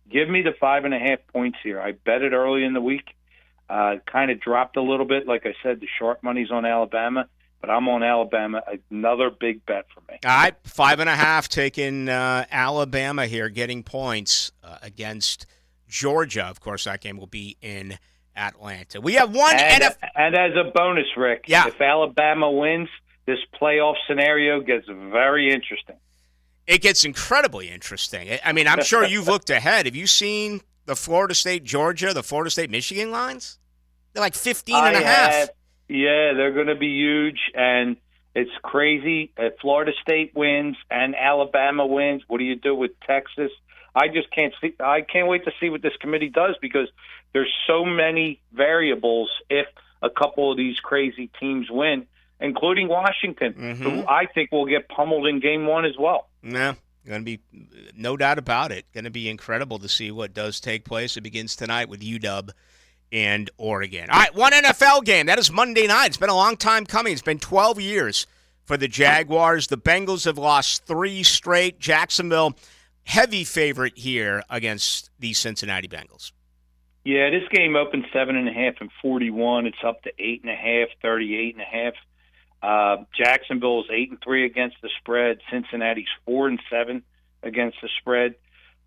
Give me the 5.5 points here. I bet it early in the week. Kind of dropped a little bit. Like I said, the sharp money's on Alabama, but I'm on Alabama. Another big bet for me. All right, 5.5 taking Alabama here, getting points against Georgia. Of course, that game will be in Atlanta. We have one and as a bonus, Rick, if Alabama wins, this playoff scenario gets very interesting. It gets incredibly interesting. I mean, I'm sure you've looked ahead. Have you seen the Florida State-Georgia, the Florida State-Michigan lines? They're like 15.5. Yeah, they're going to be huge, and it's crazy. If Florida State wins and Alabama wins, what do you do with Texas? I just can't see. I can't wait to see what this committee does, because there's so many variables if a couple of these crazy teams win, including Washington, who I think will get pummeled in game 1 as well. Yeah, going to be no doubt about it. Going to be incredible to see what does take place. It begins tonight with UW and Oregon. All right, one NFL game. That is Monday night. It's been a long time coming. It's been 12 years for the Jaguars. The Bengals have lost 3 straight. Jacksonville, heavy favorite here against the Cincinnati Bengals. Yeah, this game opened 7.5 and 41. It's up to 8.5, 38.5. Jacksonville is 8-3 against the spread. Cincinnati's 4-7 against the spread.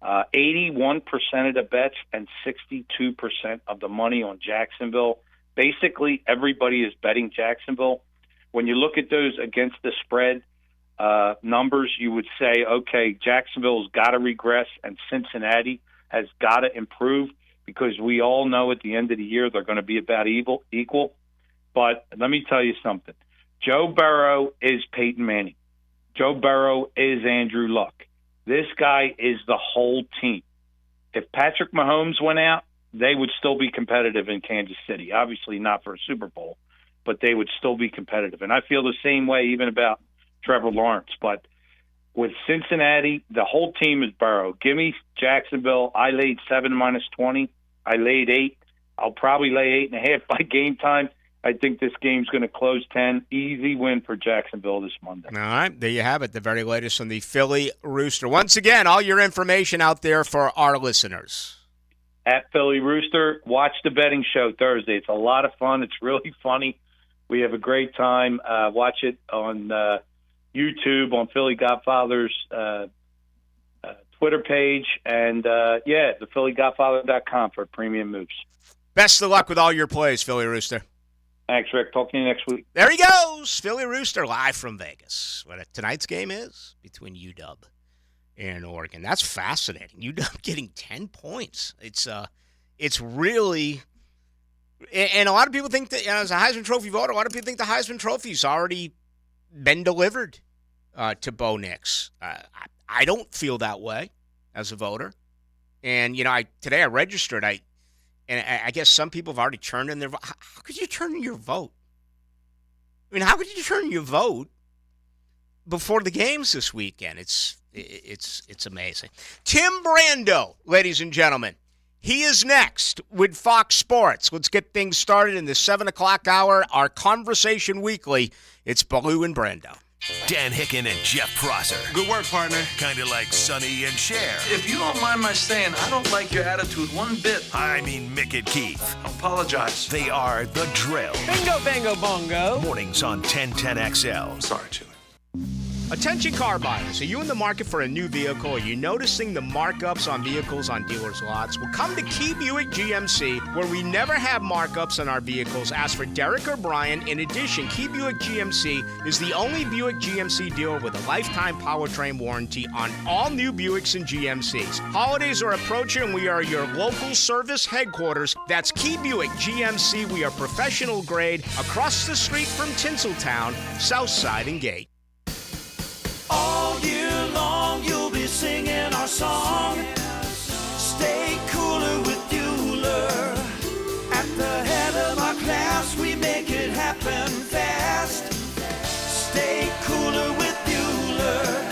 81% of the bets and 62% of the money on Jacksonville. Basically, everybody is betting Jacksonville. When you look at those against the spread numbers, you would say, okay, Jacksonville's got to regress and Cincinnati has got to improve, because we all know at the end of the year they're going to be about equal. But let me tell you something. Joe Burrow is Peyton Manning. Joe Burrow is Andrew Luck. This guy is the whole team. If Patrick Mahomes went out, they would still be competitive in Kansas City. Obviously not for a Super Bowl, but they would still be competitive. And I feel the same way even about Trevor Lawrence. But with Cincinnati, the whole team is Burrow. Give me Jacksonville. I laid 7 - 20. I laid 8. I'll probably lay 8.5 by game time. I think this game's going to close 10. Easy win for Jacksonville this Monday. All right, there you have it, the very latest on the Philly Rooster. Once again, all your information out there for our listeners. At Philly Rooster, watch the betting show Thursday. It's a lot of fun. It's really funny. We have a great time. Watch it on YouTube, on Philly Godfather's Twitter page, and, the PhillyGodfather.com for premium moves. Best of luck with all your plays, Philly Rooster. Thanks, Rick. Talk to you next week. There he goes. Philly Rooster live from Vegas. What tonight's game is between UW and Oregon. That's fascinating. UW getting 10 points. It's really, and a lot of people think that, as a Heisman Trophy voter, a lot of people think the Heisman Trophy's already been delivered to Bo Nix. I don't feel that way as a voter. And, today I registered. I guess some people have already turned in their vote. How could you turn in your vote? I mean, how could you turn in your vote before the games this weekend? It's amazing. Tim Brando, ladies and gentlemen. He is next with Fox Sports. Let's get things started in the 7 o'clock hour, our Conversation Weekly. It's Ballou and Brando. Dan Hicken and Jeff Prosser. Good work, partner. Kind of like Sonny and Cher. If you don't mind my saying, I don't like your attitude one bit. I mean Mick and Keith. Apologize. They are The Drill. Bingo, bango, bongo. Mornings on 1010XL. Sorry, Chili. Attention car buyers, are you in the market for a new vehicle? Are you noticing the markups on vehicles on dealers' lots? Well, come to Key Buick GMC, where we never have markups on our vehicles. Ask for Derek or Brian. In addition, Key Buick GMC is the only Buick GMC dealer with a lifetime powertrain warranty on all new Buicks and GMCs. Holidays are approaching, and we are your local service headquarters. That's Key Buick GMC. We are professional grade across the street from Tinseltown, Southside and Gate. All year long you'll be singing our song. Stay cooler with Bueller. At the head of our class we make it happen fast. Stay cooler with Bueller.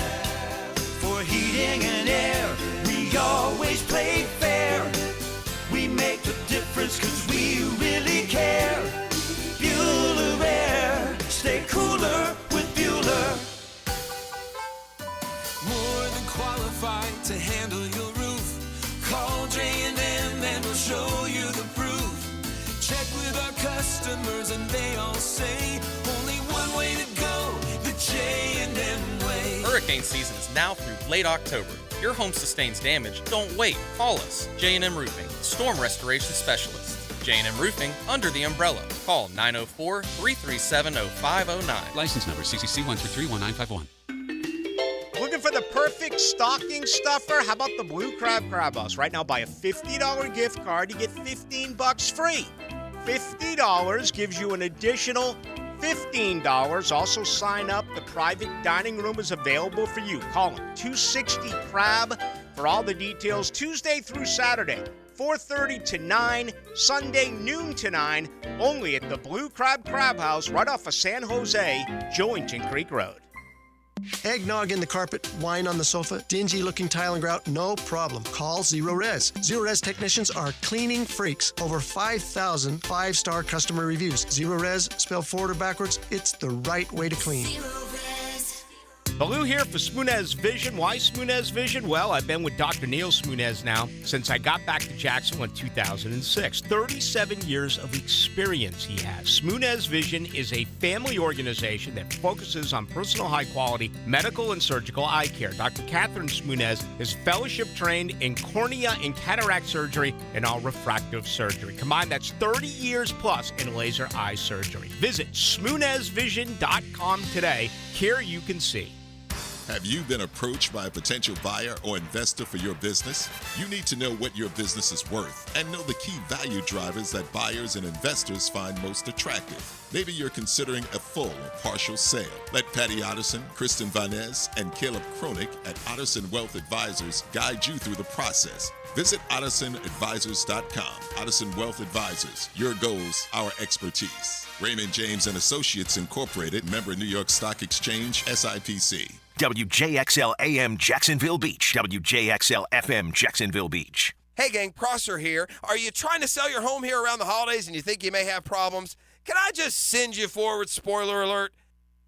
For heating and air we always play fair. We make the difference 'cause we really care. Bueller Air. Stay cooler with Bueller. More than qualified to handle your roof. Call J&M and we'll show you the proof. Check with our customers and they all say only one way to go, the J&M way. Hurricane season is now through late October. If your home sustains damage, don't wait. Call us, J&M Roofing, storm restoration specialist. J&M Roofing, under the umbrella. Call 904-337-0509. License number CCC 1331951. Looking for the perfect stocking stuffer? How about the Blue Crab House? Right now, buy a $50 gift card, you get $15 free. $50 gives you an additional $15. Also sign up. The private dining room is available for you. Call them 260-CRAB for all the details. Tuesday through Saturday, 4:30 to 9, Sunday noon to 9, only at the Blue Crab House right off of San Jose, Jointon Creek Road. Eggnog in the carpet, wine on the sofa, dingy-looking tile and grout, no problem. Call Zero Res. Zero Res technicians are cleaning freaks. Over 5,000 five-star customer reviews. Zero Res, spelled forward or backwards, it's the right way to clean. Ballou here for Smunez Vision. Why Smunez Vision? Well, I've been with Dr. Neil Smunez now since I got back to Jacksonville in 2006. 37 years of experience he has. Smunez Vision is a family organization that focuses on personal high-quality medical and surgical eye care. Dr. Catherine Smunez is fellowship trained in cornea and cataract surgery and all refractive surgery. Combined, that's 30 years plus in laser eye surgery. Visit SmunezVision.com today. Care you can see. Have you been approached by a potential buyer or investor for your business? You need to know what your business is worth and know the key value drivers that buyers and investors find most attractive. Maybe you're considering a full or partial sale. Let Patty Otterson, Kristen Vanez, and Caleb Kronik at Otterson Wealth Advisors guide you through the process. Visit OttersonAdvisors.com. Otterson Wealth Advisors. Your goals, our expertise. Raymond James & Associates Incorporated, member New York Stock Exchange, SIPC. WJXL AM Jacksonville Beach. WJXL FM Jacksonville Beach. Hey gang, Prosser here. Are you trying to sell your home here around the holidays and you think you may have problems? Can I just send you forward, spoiler alert?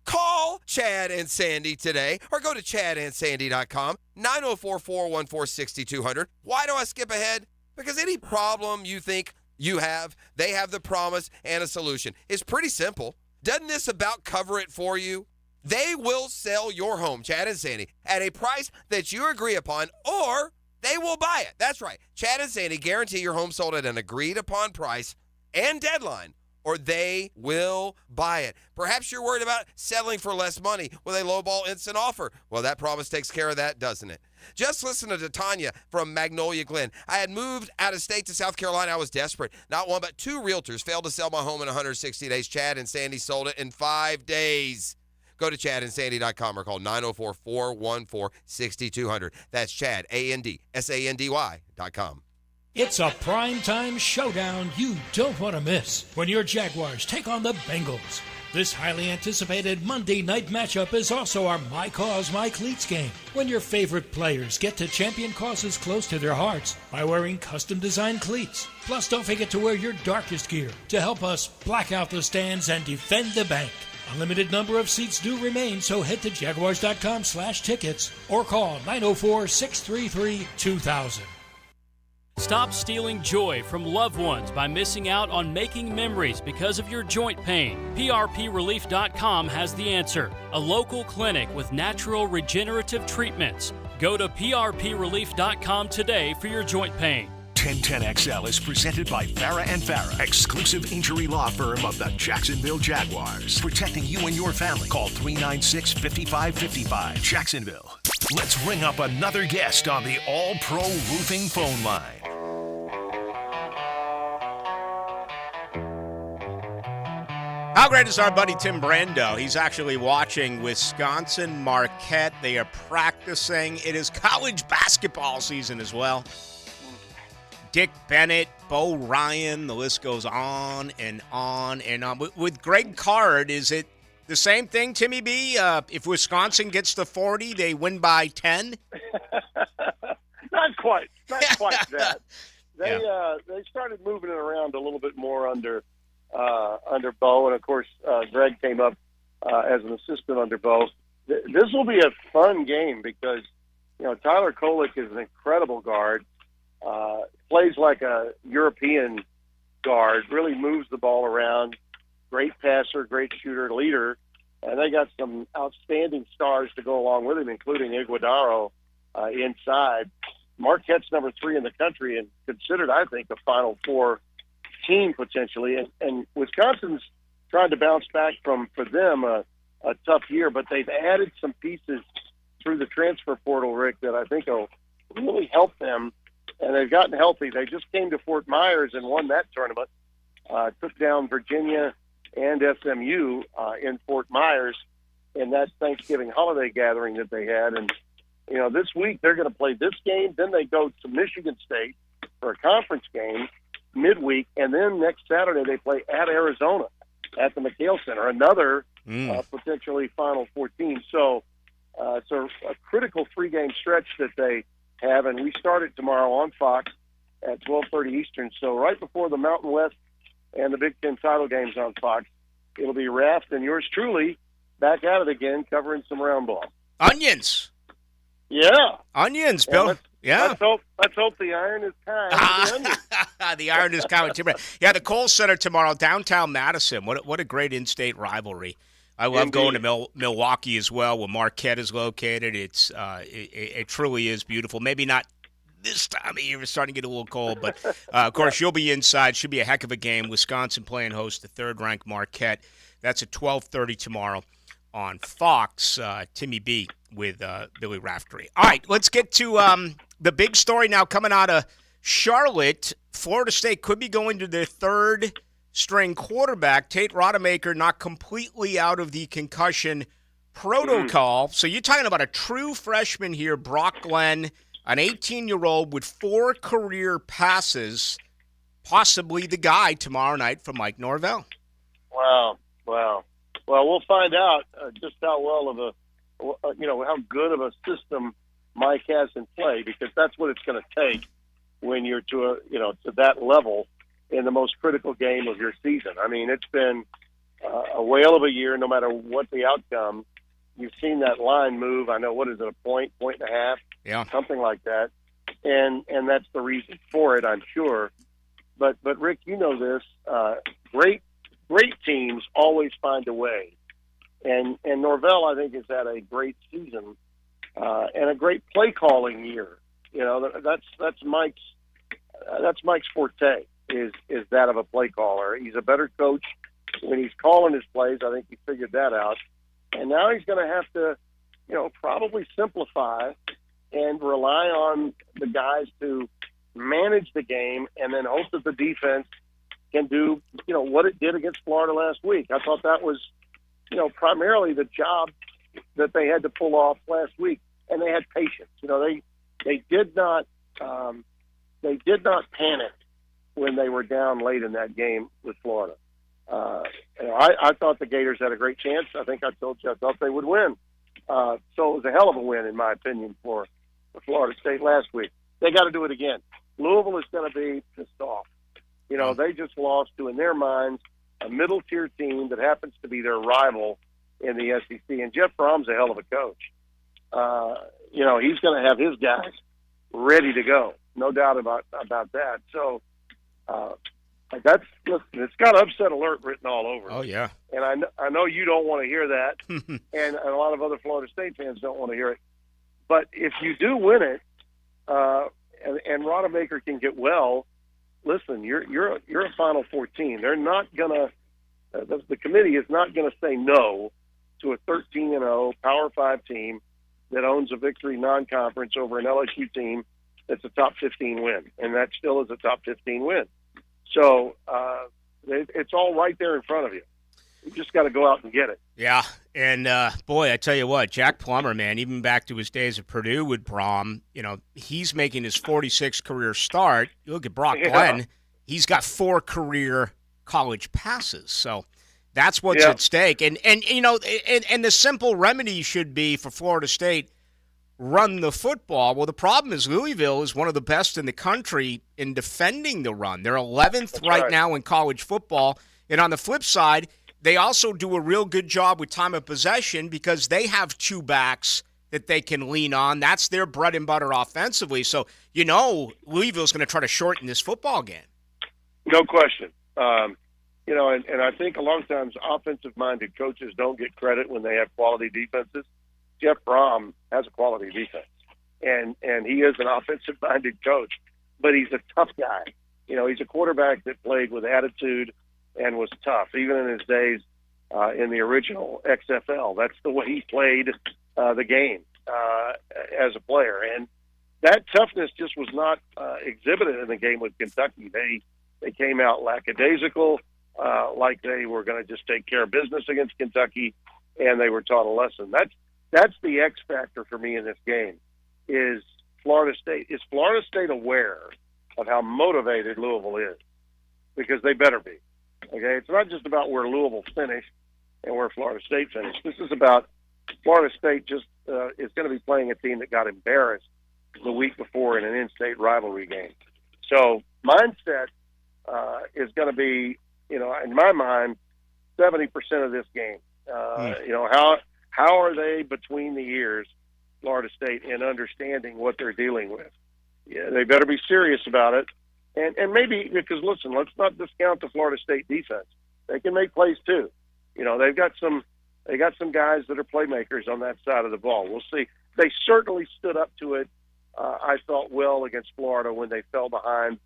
Call Chad and Sandy today or go to chadandsandy.com, 904-414-6200. Why do I skip ahead? Because any problem you think you have, they have the promise and a solution. It's pretty simple. Doesn't this about cover it for you? They will sell your home, Chad and Sandy, at a price that you agree upon, or they will buy it. That's right. Chad and Sandy guarantee your home sold at an agreed upon price and deadline, or they will buy it. Perhaps you're worried about settling for less money with a lowball instant offer. Well, that promise takes care of that, doesn't it? Just listen to Tanya from Magnolia Glen. I had moved out of state to South Carolina. I was desperate. Not one, but two realtors failed to sell my home in 160 days. Chad and Sandy sold it in 5 days. Go to chadandsandy.com or call 904-414-6200. That's Chad, ANDSANDY.com. It's a primetime showdown you don't want to miss when your Jaguars take on the Bengals. This highly anticipated Monday night matchup is also our My Cause, My Cleats game, when your favorite players get to champion causes close to their hearts by wearing custom-designed cleats. Plus, don't forget to wear your darkest gear to help us black out the stands and defend the bank. A limited number of seats do remain, so head to jaguars.com/tickets or call 904-633-2000. Stop stealing joy from loved ones by missing out on making memories because of your joint pain. PRPrelief.com has the answer. A local clinic with natural regenerative treatments. Go to PRPrelief.com today for your joint pain. 1010XL is presented by Farah & Farah, exclusive injury law firm of the Jacksonville Jaguars. Protecting you and your family. Call 396-5555. Jacksonville. Let's ring up another guest on the All-Pro Roofing phone line. How great is our buddy Tim Brando? He's actually watching Wisconsin Marquette. They are practicing. It is college basketball season as well. Dick Bennett, Bo Ryan, the list goes on and on and on. With Greg Card, is it the same thing, Timmy B? If Wisconsin gets to 40, they win by 10? Not quite that. They started moving it around a little bit more under Bo, and of course Greg came up as an assistant under Bo. This will be a fun game because Tyler Kolek is an incredible guard. Plays like a European guard, really moves the ball around, great passer, great shooter, leader, and they got some outstanding stars to go along with him, including Iguodaro inside. Marquette's number 3 in the country and considered, I think, a Final Four team potentially. And Wisconsin's trying to bounce back from, for them, a tough year, but they've added some pieces through the transfer portal, Rick, that I think will really help them. And they've gotten healthy. They just came to Fort Myers and won that tournament. Took down Virginia and SMU in Fort Myers in that Thanksgiving holiday gathering that they had. And, this week they're going to play this game. Then they go to Michigan State for a conference game midweek. And then next Saturday they play at Arizona at the McHale Center, another potentially Final Four team. So it's a critical 3-game stretch that they have, and we start it tomorrow on Fox at 12:30 Eastern. So right before the Mountain West and the Big Ten title games on Fox, it'll be Raft and yours truly back at it again, covering some round ball. Onions. Yeah. Onions, Bill. Let's hope the iron is kind. The iron is kind. Yeah, the Kohl Center tomorrow, downtown Madison. What a great in-state rivalry. I love going to Milwaukee as well, where Marquette is located. It truly is beautiful. Maybe not this time of year. It's starting to get a little cold, but of course you'll be inside. Should be a heck of a game. Wisconsin playing host to third-ranked Marquette. That's at 12:30 tomorrow on Fox. Timmy B with Billy Raftery. All right, let's get to the big story now coming out of Charlotte. Florida State could be going to their third-string quarterback, Tate Rodemaker, not completely out of the concussion protocol. So you're talking about a true freshman here, Brock Glenn, an 18-year-old with 4 career passes, possibly the guy tomorrow night for Mike Norvell. Wow. Well, we'll find out just how well of how good of a system Mike has in play, because that's what it's going to take when you're to that level in the most critical game of your season. I mean, it's been a whale of a year, no matter what the outcome. You've seen that line move. I know, what is it, a point and a half? Yeah. Something like that. And that's the reason for it, I'm sure. But Rick, you know this. Great teams always find a way. And Norvell, I think, has had a great season and a great play calling year. That's Mike's forte. is that of a play caller. He's a better coach when he's calling his plays. I think he figured that out. And now he's going to have to, probably simplify and rely on the guys to manage the game and then hope that the defense can do, what it did against Florida last week. I thought that was, primarily the job that they had to pull off last week, and they had patience. They did not panic when they were down late in that game with Florida. I thought the Gators had a great chance. I think I told you I thought they would win. So it was a hell of a win, in my opinion, for Florida State last week. They got to do it again. Louisville is going to be pissed off. They just lost to, in their minds, a middle-tier team that happens to be their rival in the SEC. And Jeff Brom's a hell of a coach. He's going to have his guys ready to go. No doubt about that. So it's got upset alert written all over it. Oh, yeah. And I know you don't want to hear that, and a lot of other Florida State fans don't want to hear it. But if you do win it, and Rodemaker can get well, listen, you're a Final Four team. They're not gonna. The committee is not going to say no to a 13-0 Power 5 team that owns a victory non-conference over an LSU team that's a top 15 win, and that still is a top 15 win. So it's all right there in front of you. You just got to go out and get it. Yeah, and boy, I tell you what, Jack Plummer, man, even back to his days at Purdue with Brom, he's making his 46th career start. You look at Brock Glenn, he's got 4 career college passes. So that's what's at stake. And the simple remedy should be for Florida State, run the football. Well, the problem is Louisville is one of the best in the country in defending the run. They're 11th right now in college football. And on the flip side, they also do a real good job with time of possession because they have 2 backs that they can lean on. That's their bread and butter offensively. So, Louisville's going to try to shorten this football game. No question. And I think a lot of times offensive-minded coaches don't get credit when they have quality defenses. Jeff Brom has a quality defense, and he is an offensive-minded coach, but he's a tough guy. He's a quarterback that played with attitude and was tough, even in his days in the original XFL. That's the way he played the game as a player, and that toughness just was not exhibited in the game with Kentucky. They came out lackadaisical, like they were going to just take care of business against Kentucky, and they were taught a lesson. That's the X factor for me in this game. Is Florida State? Is Florida State aware of how motivated Louisville is? Because they better be. Okay, it's not just about where Louisville finished and where Florida State finished. This is about Florida State just is going to be playing a team that got embarrassed the week before in an in-state rivalry game. So mindset is going to be, in my mind, 70% of this game. How are they between the ears, Florida State, in understanding what they're dealing with? Yeah, they better be serious about it. And maybe, because listen, let's not discount the Florida State defense. They can make plays too. They've got some guys that are playmakers on that side of the ball. We'll see. They certainly stood up to it. I thought well against Florida when they fell behind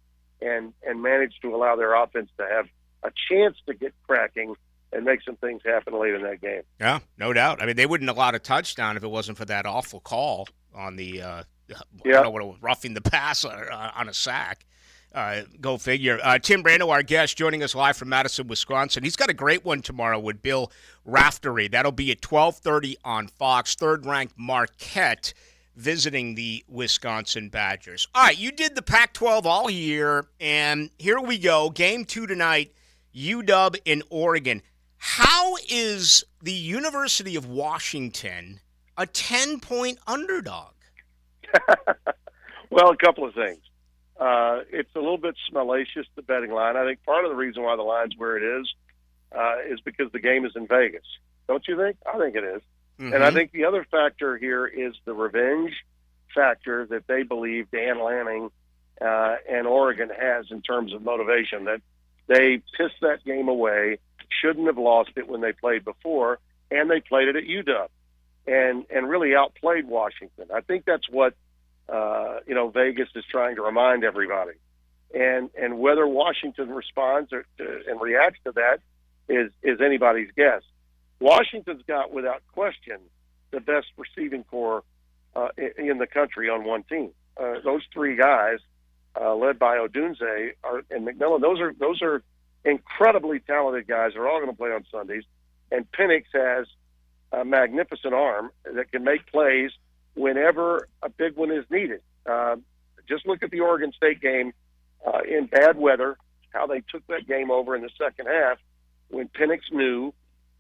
and managed to allow their offense to have a chance to get cracking and make some things happen late in that game. Yeah, no doubt. I mean, they wouldn't have allowed a touchdown if it wasn't for that awful call on the roughing the pass on a sack. Go figure. Tim Brando, our guest, joining us live from Madison, Wisconsin. He's got a great one tomorrow with Bill Raftery. That'll be at 12:30 on Fox. Third-ranked Marquette visiting the Wisconsin Badgers. All right, you did the Pac-12 all year, and here we go. Game 2 tonight, UW in Oregon. How is the University of Washington a 10-point underdog? Well, a couple of things. It's a little bit salacious, the betting line. I think part of the reason why the line's where it is because the game is in Vegas. Don't you think? I think it is. Mm-hmm. And I think the other factor here is the revenge factor that they believe Dan Lanning and Oregon has in terms of motivation, that they pissed that game away, shouldn't have lost it when they played before, and they played it at UW and really outplayed Washington. I think that's what Vegas is trying to remind everybody. and whether Washington responds and reacts to that is anybody's guess. Washington's got, without question, the best receiving corps in the country on one team. Those three guys, led by Odunze and McMillan, those are incredibly talented guys. They're all going to play on Sundays. And Penix has a magnificent arm that can make plays whenever a big one is needed. Just look at the Oregon State game in bad weather, how they took that game over in the second half when Penix knew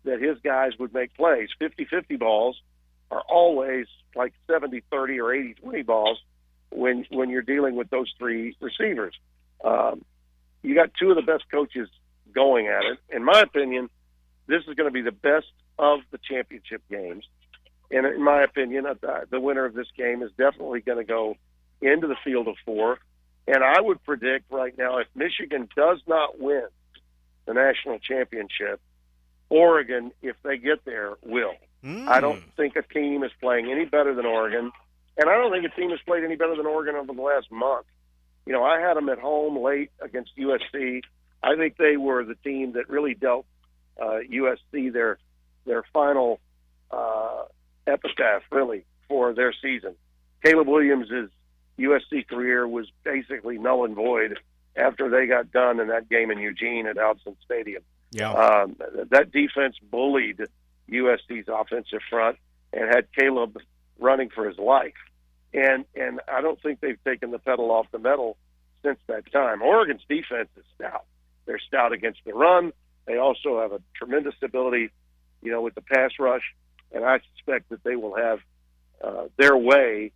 that his guys would make plays. 50-50 balls are always like 70-30 or 80-20 balls when you're dealing with those three receivers. You got two of the best coaches going at it. In my opinion, this is going to be the best of the championship games. And in my opinion, the winner of this game is definitely going to go into the field of four. And I would predict right now, if Michigan does not win the national championship, Oregon, if they get there, will. I don't think a team is playing any better than Oregon, and I don't think a team has played any better than Oregon over the last month. You know, I had them at home late against USC. I think they were the team that really dealt USC their final epitaph, really, for their season. Caleb Williams' USC career was basically null and void after they got done in that game in Eugene at Alson Stadium. Yeah. That defense bullied USC's offensive front and had Caleb running for his life. And I don't think they've taken the pedal off the metal since that time. Oregon's defense is stout. They're stout against the run. They also have a tremendous ability, with the pass rush. And I suspect that they will have their way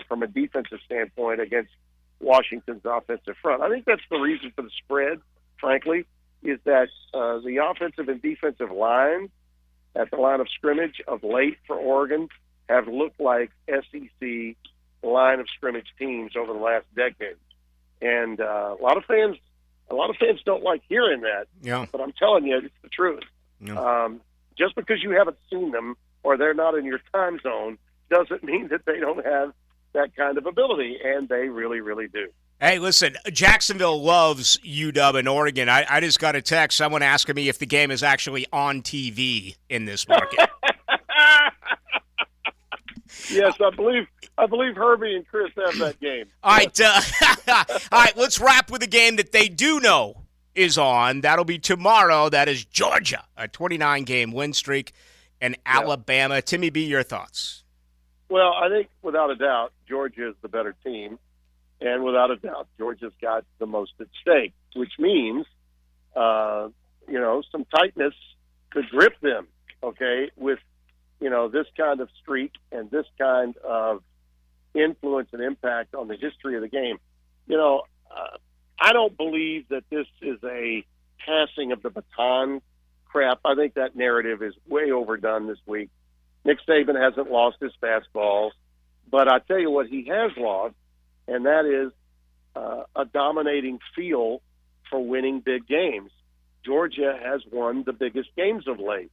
from a defensive standpoint against Washington's offensive front. I think that's the reason for the spread, frankly, is that the offensive and defensive lines at the line of scrimmage of late for Oregon have looked like SEC line of scrimmage teams over the last decade. And a lot of fans don't like hearing that. Yeah. But I'm telling you, it's the truth. Yeah. Just because you haven't seen them or they're not in your time zone doesn't mean that they don't have that kind of ability, and they really, really do. Hey, listen, Jacksonville loves UW and Oregon. I just got a text, someone asking me if the game is actually on TV in this market. Yes, I believe Herbie and Chris have that game. All right, all right, let's wrap with a game that they do know is on. That'll be tomorrow. That is Georgia, a 29-game win streak, and Alabama. Timmy B, your thoughts? Well, I think without a doubt, Georgia is the better team. And without a doubt, Georgia's got the most at stake, which means, some tightness could grip them, okay, with, this kind of streak and this kind of influence and impact on the history of the game. I don't believe that this is a passing of the baton crap. I think that narrative is way overdone this week. Nick Saban hasn't lost his fastballs, but I tell you what he has lost, and that is a dominating feel for winning big games. Georgia has won the biggest games of late,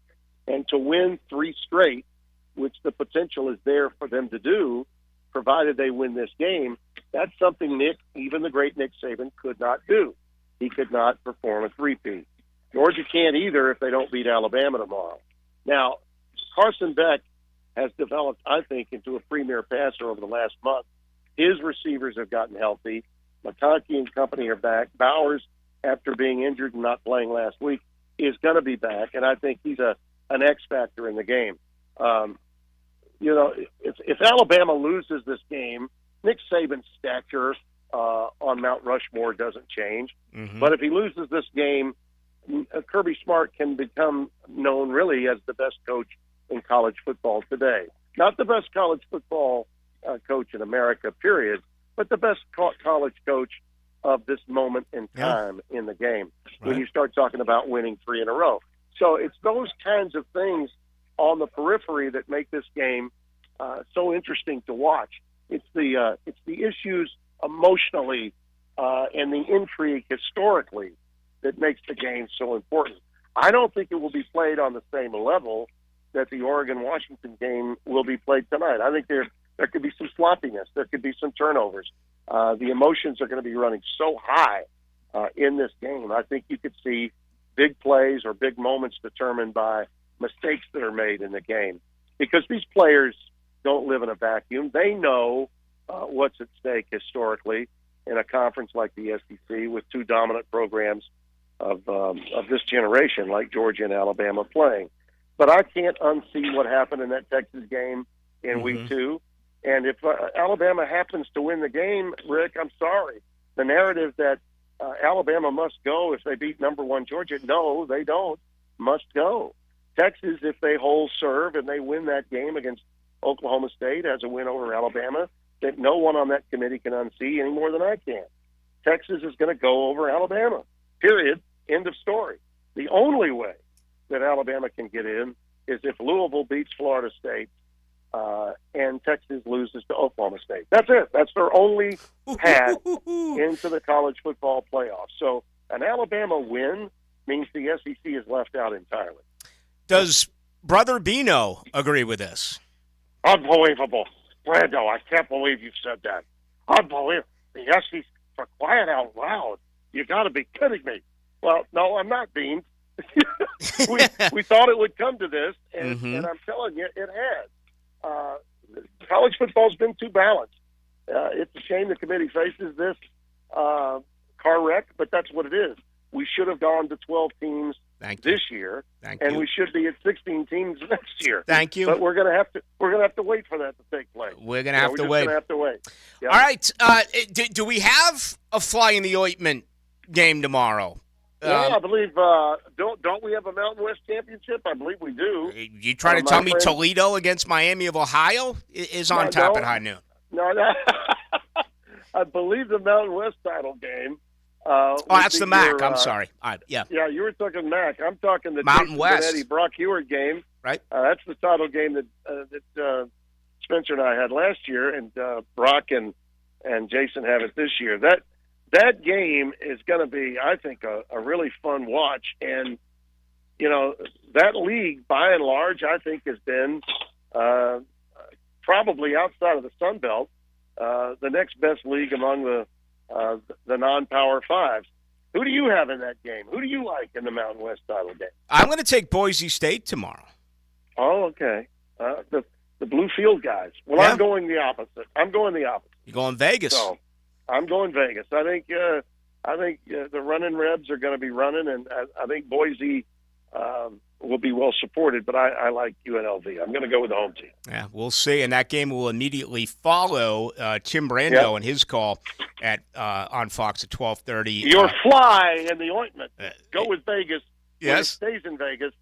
and to win 3 straight, which the potential is there for them to do, provided they win this game, that's something even the great Nick Saban could not do. He could not perform a three-peat. Georgia can't either if they don't beat Alabama tomorrow. Now, Carson Beck has developed, I think, into a premier passer over the last month. His receivers have gotten healthy. McConkey and company are back. Bowers, after being injured and not playing last week, is going to be back, and I think he's an X factor in the game. If Alabama loses this game, Nick Saban's stature on Mount Rushmore doesn't change. Mm-hmm. But if he loses this game, Kirby Smart can become known really as the best coach in college football today. Not the best college football coach in America, period, but the best college coach of this moment in time in the game when you start talking about winning 3 in a row. So it's those kinds of things on the periphery that make this game so interesting to watch. It's the issues emotionally and the intrigue historically that makes the game so important. I don't think it will be played on the same level that the Oregon-Washington game will be played tonight. I think they're There could be some sloppiness. There could be some turnovers. The emotions are going to be running so high in this game. I think you could see big plays or big moments determined by mistakes that are made in the game, because these players don't live in a vacuum. They know what's at stake historically in a conference like the SEC with two dominant programs of this generation like Georgia and Alabama playing. But I can't unsee what happened in that Texas game in week 2. And if Alabama happens to win the game, Rick, I'm sorry. The narrative that Alabama must go if they beat number 1 Georgia, no, they don't. Must go. Texas, if they hold serve and they win that game against Oklahoma State, has a win over Alabama that no one on that committee can unsee any more than I can. Texas is going to go over Alabama. Period. End of story. The only way that Alabama can get in is if Louisville beats Florida State and Texas loses to Oklahoma State. That's it. That's their only path into the college football playoffs. So an Alabama win means the SEC is left out entirely. Does Brother Bino agree with this? Unbelievable. Brando, I can't believe you've said that. Unbelievable. The SEC, for crying out loud. You got to be kidding me. Well, no, I'm not, Bean. we thought it would come to this, and I'm telling you, it has. College football's been too balanced. It's a shame the committee faces this car wreck, but that's what it is. We should have gone to 12 teams this year, and we should be at 16 teams next year. Thank you. But we're going to have to wait for that to take place. We're going to have to wait. We're going to have to wait. Yep. All right. Do we have a fly in the ointment game tomorrow? Yeah, I believe. Don't we have a Mountain West championship? I believe we do. You trying to tell me Toledo against Miami of Ohio is on tap at high noon? No. I believe the Mountain West title game. That's the MAC. I'm sorry. Yeah, you were talking MAC. I'm talking the Mountain West. Eddie Brock Heward game. Right. That's the title game that Spencer and I had last year, and Brock and Jason have it this year. That game is going to be, I think, a really fun watch. And, that league, by and large, I think has been probably outside of the Sun Belt, the next best league among the non-Power Fives. Who do you have in that game? Who do you like in the Mountain West title game? I'm going to take Boise State tomorrow. Oh, okay. The Blue Field guys. Well, yeah. I'm going the opposite. You're going Vegas. So, I'm going Vegas. I think the running Rebs are going to be running, and I think Boise will be well supported. But I like UNLV. I'm going to go with the home team. Yeah, we'll see. And that game will immediately follow Tim Brando and his call at on Fox at 12:30. Your fly in the ointment. Go with Vegas. Yes, when it stays in Vegas.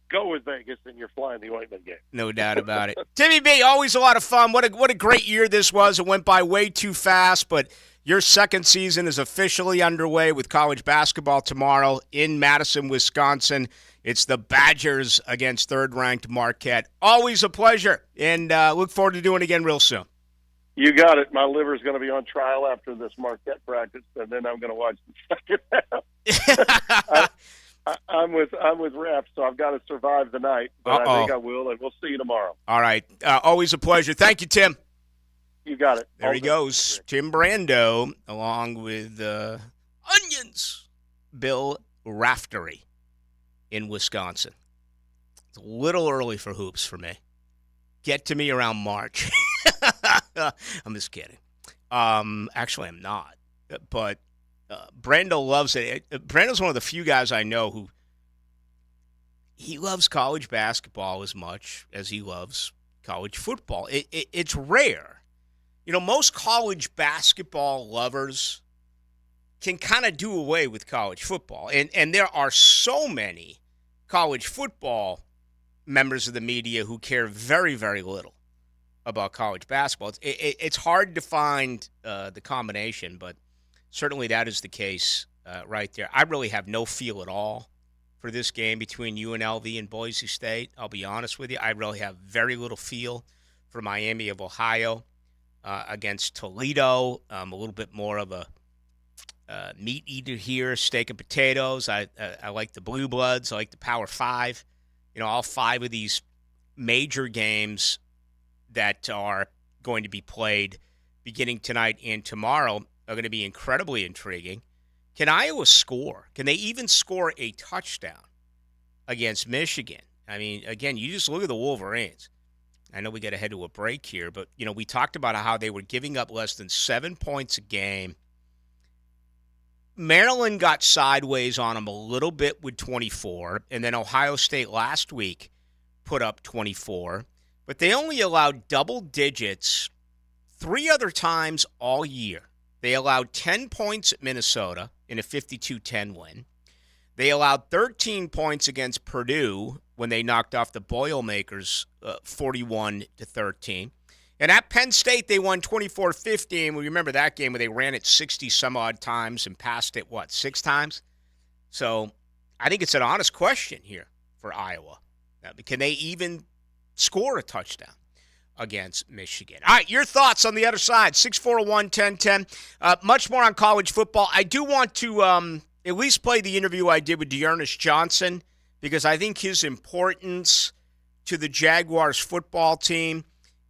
Go with Vegas, and you're flying the ointment game. No doubt about it. Timmy B, always a lot of fun. What a great year this was. It went by way too fast, but your second season is officially underway with college basketball tomorrow in Madison, Wisconsin. It's the Badgers against third-ranked Marquette. Always a pleasure, and look forward to doing it again real soon. You got it. My liver's going to be on trial after this Marquette practice, and then I'm going to watch the second half. I'm with Ref, so I've got to survive the night, but I think I will, and we'll see you tomorrow. All right. Always a pleasure. Thank you, Tim. You got it. There he goes. Tim Brando, along with Onions, Bill Raftery in Wisconsin. It's a little early for hoops for me. Get to me around March. I'm just kidding. Actually, I'm not. But Brando loves it. Brando's one of the few guys I know who he loves college basketball as much as he loves college football. It's rare. Most college basketball lovers can kind of do away with college football. And there are so many college football members of the media who care very, very little about college basketball. It's hard to find the combination, but certainly that is the case right there. I really have no feel at all for this game between UNLV and Boise State. I'll be honest with you. I really have very little feel for Miami of Ohio against Toledo. I'm a little bit more of a meat eater here, steak and potatoes. I like the Blue Bloods. I like the Power Five. All five of these major games that are going to be played beginning tonight and tomorrow are going to be incredibly intriguing. Can Iowa score? Can they even score a touchdown against Michigan? I mean, again, you just look at the Wolverines. I know we got to head to a break here, but, we talked about how they were giving up less than 7 points a game. Maryland got sideways on them a little bit with 24, and then Ohio State last week put up 24. But they only allowed double digits 3 other times all year. They allowed 10 points at Minnesota in a 52-10 win. They allowed 13 points against Purdue when they knocked off the Boilermakers 41-13. And at Penn State, they won 24-15. We remember that game where they ran it 60-some-odd times and passed it, 6 times? So I think it's an honest question here for Iowa. Can they even score a touchdown against Michigan? All right, your thoughts on the other side, 641-1010. Much more on college football. I do want to at least play the interview I did with Dearness Johnson because I think his importance to the Jaguars football team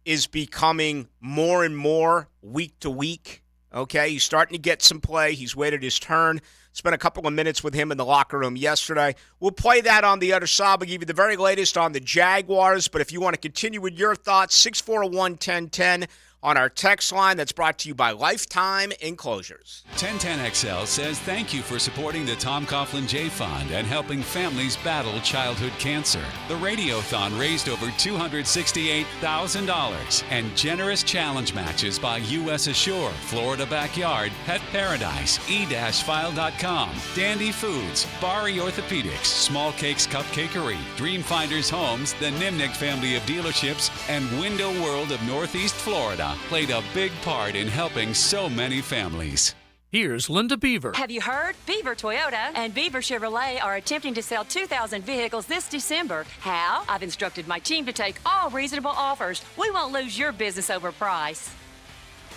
is becoming more and more week to week. Okay, he's starting to get some play. He's waited his turn. Spent a couple of minutes with him in the locker room yesterday. We'll play that on the other side. We'll give you the very latest on the Jaguars. But if you want to continue with your thoughts, 641-1010 on our text line that's brought to you by Lifetime Enclosures. 1010XL says thank you for supporting the Tom Coughlin J Fund and helping families battle childhood cancer. The Radiothon raised over $268,000 and generous challenge matches by U.S. Assure, Florida Backyard, Pet Paradise, e-file.com, Dandy Foods, Bari Orthopedics, Small Cakes Cupcakery, Dreamfinders Homes, the Nimnick family of dealerships, and Window World of Northeast Florida played a big part in helping so many families. Here's Linda Beaver. Have you heard? Beaver Toyota and Beaver Chevrolet are attempting to sell 2,000 vehicles this December. How? I've instructed my team to take all reasonable offers. We won't lose your business over price.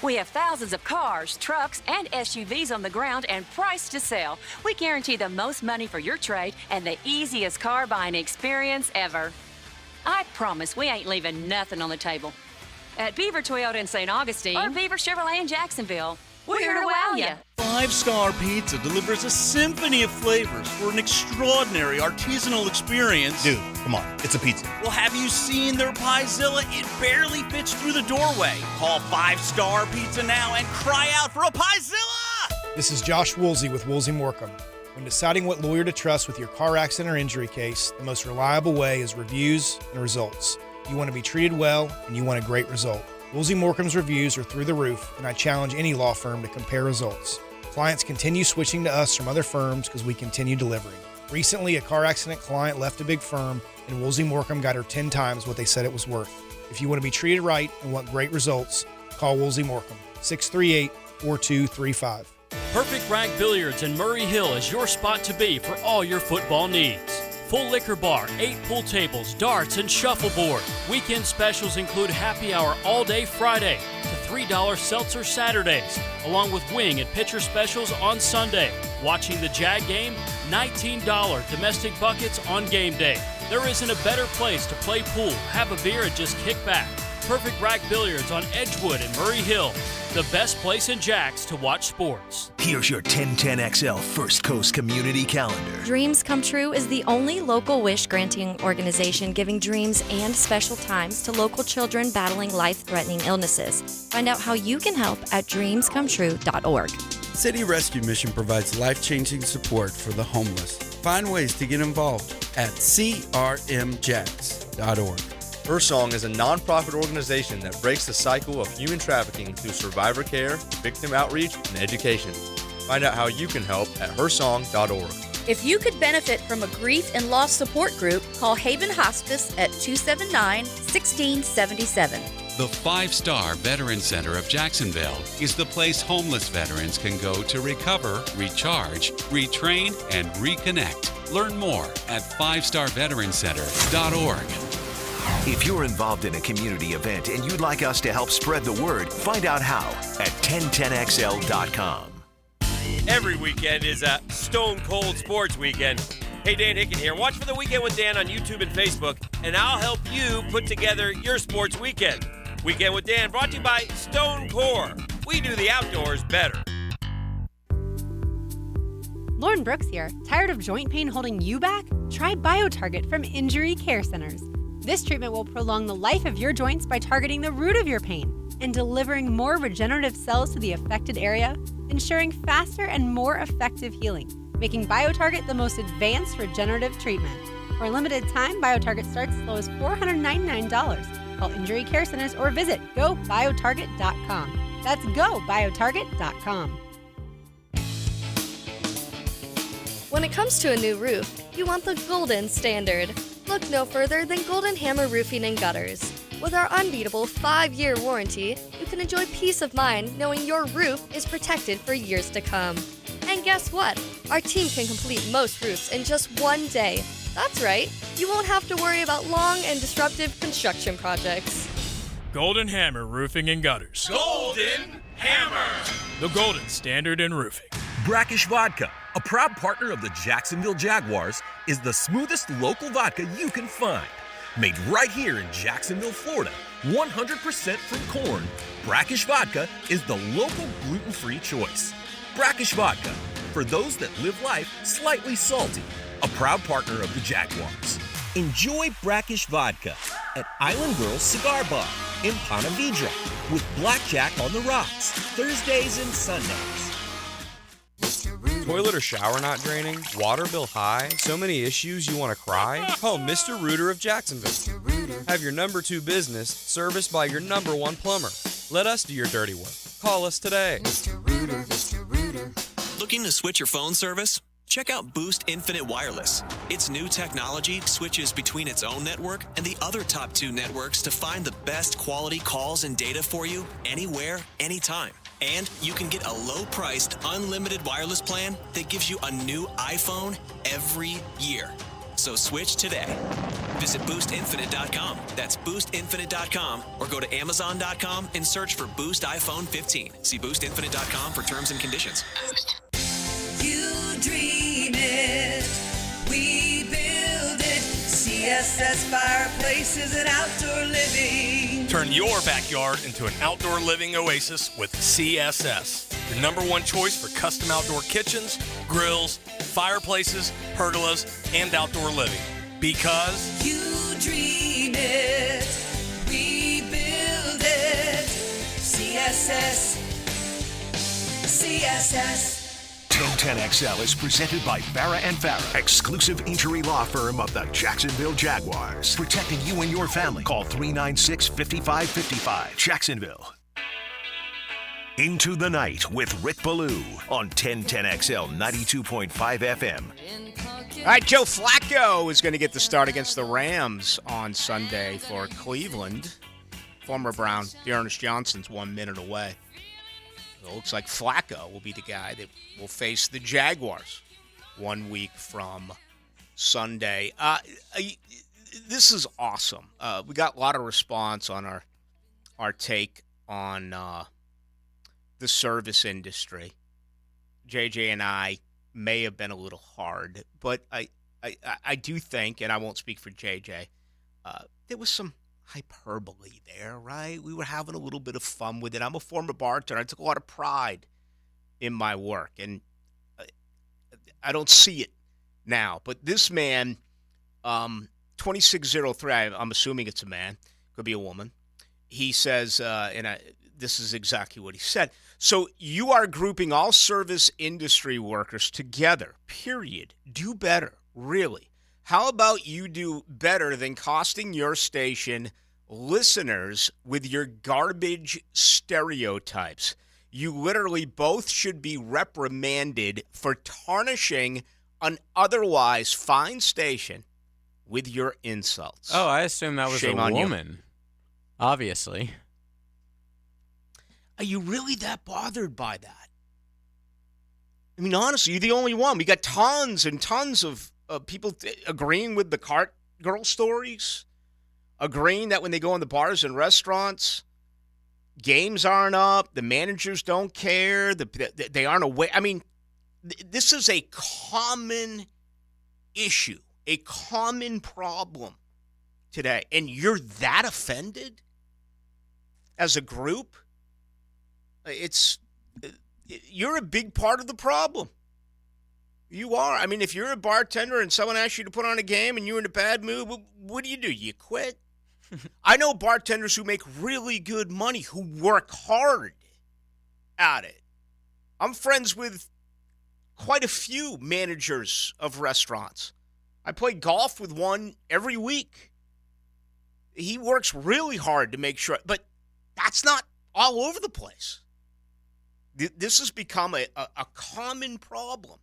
We have thousands of cars, trucks, and SUVs on the ground and priced to sell. We guarantee the most money for your trade and the easiest car buying experience ever. I promise we ain't leaving nothing on the table. At Beaver Toyota in St. Augustine or Beaver Chevrolet in Jacksonville, we're here to wow you. 5-Star Pizza delivers a symphony of flavors for an extraordinary artisanal experience. Dude, come on, it's a pizza. Well, have you seen their Piezilla? It barely fits through the doorway. Call 5-Star Pizza now and cry out for a Piezilla! This is Josh Woolsey with Woolsey Morecambe. When deciding what lawyer to trust with your car accident or injury case, the most reliable way is reviews and results. You want to be treated well, and you want a great result. Woolsey Morecambe's reviews are through the roof, and I challenge any law firm to compare results. Clients continue switching to us from other firms because we continue delivering. Recently, a car accident client left a big firm, and Woolsey Morecambe got her 10 times what they said it was worth. If you want to be treated right and want great results, call Woolsey Morecambe, 638-4235. Perfect Rag Billiards in Murray Hill is your spot to be for all your football needs. Full liquor bar, 8 pool tables, darts, and shuffleboard. Weekend specials include happy hour all day Friday to $3 seltzer Saturdays, along with wing and pitcher specials on Sunday. Watching the Jag game, $19 domestic buckets on game day. There isn't a better place to play pool, have a beer, and just kick back. Perfect Rag Billiards on Edgewood and Murray Hill. The best place in Jax to watch sports. Here's your 1010XL First Coast Community Calendar. Dreams Come True is the only local wish-granting organization giving dreams and special times to local children battling life-threatening illnesses. Find out how you can help at dreamscometrue.org. City Rescue Mission provides life-changing support for the homeless. Find ways to get involved at crmjax.org. Her Song is a nonprofit organization that breaks the cycle of human trafficking through survivor care, victim outreach, and education. Find out how you can help at hersong.org. If you could benefit from a grief and loss support group, call Haven Hospice at 279-1677. The 5-Star Veteran Center of Jacksonville is the place homeless veterans can go to recover, recharge, retrain, and reconnect. Learn more at 5starveterancenter.org. If you're involved in a community event and you'd like us to help spread the word, find out how at 1010XL.com. Every weekend is a Stone Cold Sports Weekend. Hey, Dan Hicken here. Watch for The Weekend with Dan on YouTube and Facebook, and I'll help you put together your sports weekend. Weekend with Dan brought to you by Stone Core. We do the outdoors better. Lauren Brooks here. Tired of joint pain holding you back? Try BioTarget from Injury Care Centers. This treatment will prolong the life of your joints by targeting the root of your pain and delivering more regenerative cells to the affected area, ensuring faster and more effective healing, making BioTarget the most advanced regenerative treatment. For a limited time, BioTarget starts as low as $499. Call Injury Care Centers or visit gobiotarget.com. That's gobiotarget.com. When it comes to a new roof, you want the golden standard. Look no further than Golden Hammer Roofing and Gutters. With our unbeatable 5-year warranty, you can enjoy peace of mind knowing your roof is protected for years to come. And guess what? Our team can complete most roofs in just one day. That's right, you won't have to worry about long and disruptive construction projects. Golden Hammer Roofing and Gutters. Golden Hammer! The golden standard in roofing. Brackish Vodka, a proud partner of the Jacksonville Jaguars, is the smoothest local vodka you can find. Made right here in Jacksonville, Florida, 100% from corn, Brackish Vodka is the local gluten-free choice. Brackish Vodka, for those that live life slightly salty, a proud partner of the Jaguars. Enjoy Brackish Vodka at Island Girls Cigar Bar in Ponte Vedra with Blackjack on the Rocks, Thursdays and Sundays. Toilet or shower not draining? Water bill high? So many issues you want to cry? Call Mr. Rooter of Jacksonville. Have your number 2 business serviced by your number 1 plumber. Let us do your dirty work. Call us today. Looking to switch your phone service? Check out Boost Infinite Wireless. Its new technology switches between its own network and the other top 2 networks to find the best quality calls and data for you anywhere, anytime. And you can get a low-priced, unlimited wireless plan that gives you a new iPhone every year. So switch today. Visit boostinfinite.com. That's boostinfinite.com, or go to amazon.com and search for Boost iPhone 15. See boostinfinite.com for terms and conditions. You dream it, we build it. CSS Fireplaces and Outdoor Living. Turn your backyard into an outdoor living oasis with CSS. Your number 1 choice for custom outdoor kitchens, grills, fireplaces, pergolas, and outdoor living. Because you dream it, we build it. CSS. CSS. 1010XL is presented by Farah and Farah, exclusive injury law firm of the Jacksonville Jaguars. Protecting you and your family. Call 396-5555. Jacksonville. Into the Night with Rick Ballou on 1010XL 92.5 FM. All right, Joe Flacco is going to get the start against the Rams on Sunday for Cleveland. Former Brown, Dearness Johnson's 1 minute away. It looks like Flacco will be the guy that will face the Jaguars 1 week from Sunday. This is awesome. We got a lot of response on our take on the service industry. JJ and I may have been a little hard, but I do think, and I won't speak for JJ, there was some hyperbole there, right? We were having a little bit of fun with it. I'm a former bartender. I took a lot of pride in my work, and I don't see it now. But this man, 2603, I'm assuming it's a man, could be a woman. He says, this is exactly what he said. So you are grouping all service industry workers together, period. Do better, really. How about you do better than costing your station listeners with your garbage stereotypes? You literally both should be reprimanded for tarnishing an otherwise fine station with your insults. Oh, I assume that was Shame a on you. woman. Obviously. Are you really that bothered by that? I mean, honestly, you're the only one. We got tons and tons of people agreeing with the cart girl stories, agreeing that when they go in the bars and restaurants, games aren't up, the managers don't care, they aren't aware. I mean, this is a common issue, a common problem today, and you're that offended? as a group, you're a big part of the problem. You are. I mean, if you're a bartender and someone asks you to put on a game and you're in a bad mood, what do? You quit? I know bartenders who make really good money, who work hard at it. I'm friends with quite a few managers of restaurants. I play golf with one every week. He works really hard to make sure, but that's not all over the place. This has become a common problem.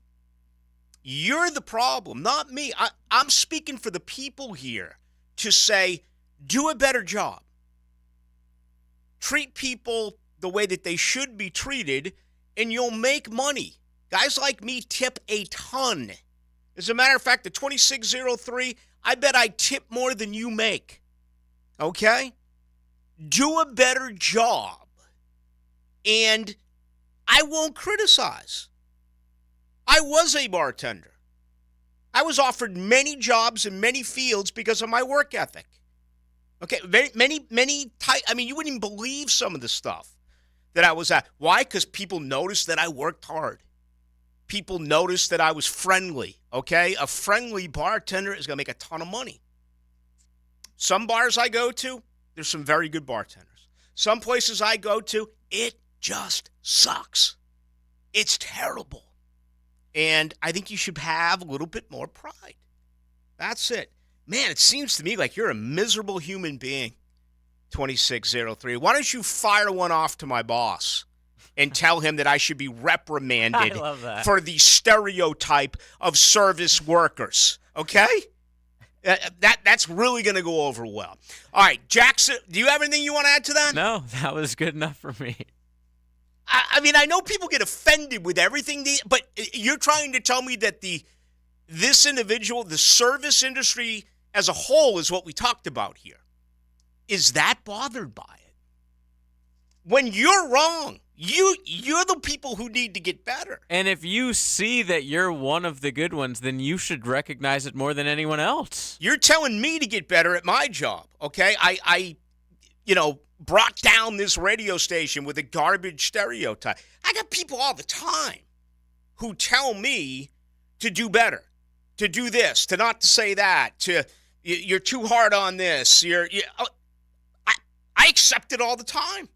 You're the problem, not me. I'm speaking for the people here to say, do a better job. Treat people the way that they should be treated, and you'll make money. Guys like me tip a ton. As a matter of fact, the 2603, I bet I tip more than you make. Okay? Do a better job, and I won't criticize. I was a bartender. I was offered many jobs in many fields because of my work ethic. Okay, many I mean, you wouldn't even believe some of the stuff that I was at. Why? Because people noticed that I worked hard. People noticed that I was friendly, okay? A friendly bartender is going to make a ton of money. Some bars I go to, there's some very good bartenders. Some places I go to, it just sucks. It's terrible. And I think you should have a little bit more pride. That's it. Man, it seems to me like you're a miserable human being, 2603. Why don't you fire one off to my boss and tell him that I should be reprimanded for the stereotype of service workers, okay? That's really going to go over well. All right, Jackson, do you have anything you want to add to that? No, that was good enough for me. I mean, I know people get offended with everything, but you're trying to tell me that this individual, the service industry as a whole is what we talked about here, is that bothered by it? When you're wrong, you're the people who need to get better. And if you see that you're one of the good ones, then you should recognize it more than anyone else. You're telling me to get better at my job, okay? I brought down this radio station with a garbage stereotype. I got people all the time who tell me to do better, to do this, to not to say that, to you're too hard on this. I accept it all the time.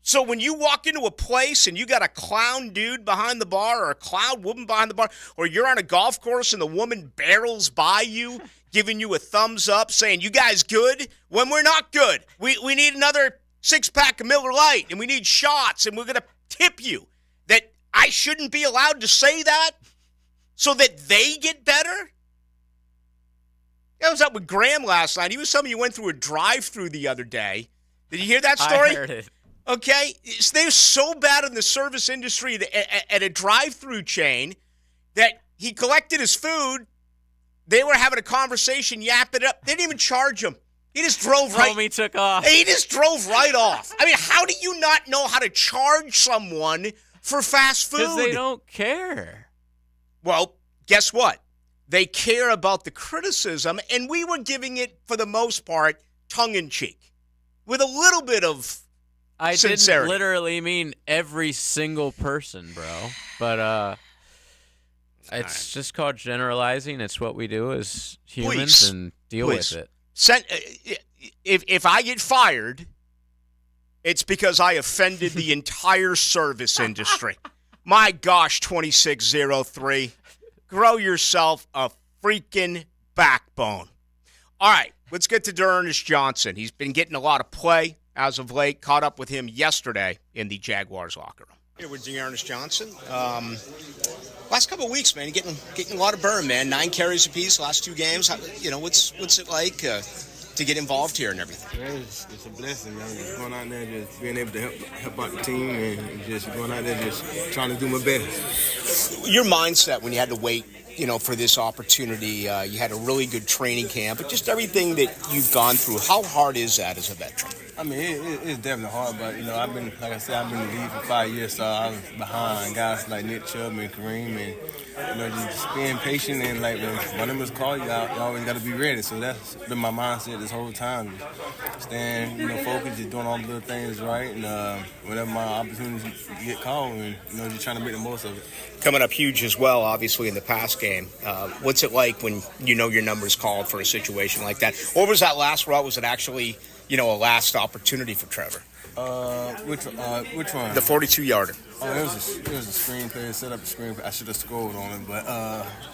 So when you walk into a place and you got a clown dude behind the bar or a clown woman behind the bar, or you're on a golf course and the woman barrels by you, giving you a thumbs up, saying, you guys good? When we're not good. We need another 6-pack of Miller Lite, and we need shots, and we're going to tip you. That I shouldn't be allowed to say that so that they get better? I was out with Graham last night. He was telling me he went through a drive-thru the other day. Did you hear that story? I heard it. Okay? They're so bad in the service industry at a drive-thru chain that he collected his food. They were having a conversation, yapping it up. They didn't even charge him. He just drove right. Homie took off. He just drove right off. I mean, how do you not know how to charge someone for fast food? Because they don't care. Well, guess what? They care about the criticism, and we were giving it, for the most part, tongue-in-cheek, with a little bit of sincerity. Didn't literally mean every single person, bro. But it's just called generalizing. It's what we do as humans and deal with it. If I get fired, it's because I offended the entire service industry. My gosh, 2603. Grow yourself a freaking backbone. All right, let's get to D'Ernest Johnson. He's been getting a lot of play as of late. Caught up with him yesterday in the Jaguars locker room. Here with D'Ernest Johnson. Last couple of weeks, man, getting a lot of burn, man. 9 carries apiece, last 2 games. What's it like to get involved here and everything? Man, it's a blessing, man. Just going out there, just being able to help out the team, and just going out there, just trying to do my best. Your mindset when you had to wait, for this opportunity. You had a really good training camp, but just everything that you've gone through, how hard is that as a veteran? I mean, it's definitely hard, but, I've been in the league for 5 years, so I was behind guys like Nick Chubb and Kareem, and, just being patient, and, like, when one of them is called, you always got to be ready. So that's been my mindset this whole time, just staying, focused, just doing all the little things right, and whenever my opportunities get called, and, just trying to make the most of it. Coming up huge as well, obviously, in the pass game. What's it like when your number's called for a situation like that? Or was that last route? Was it actually, a last opportunity for Trevor? Which one? The 42-yarder. Oh, it was a screen play, set up a screen play. I should have scored on it, but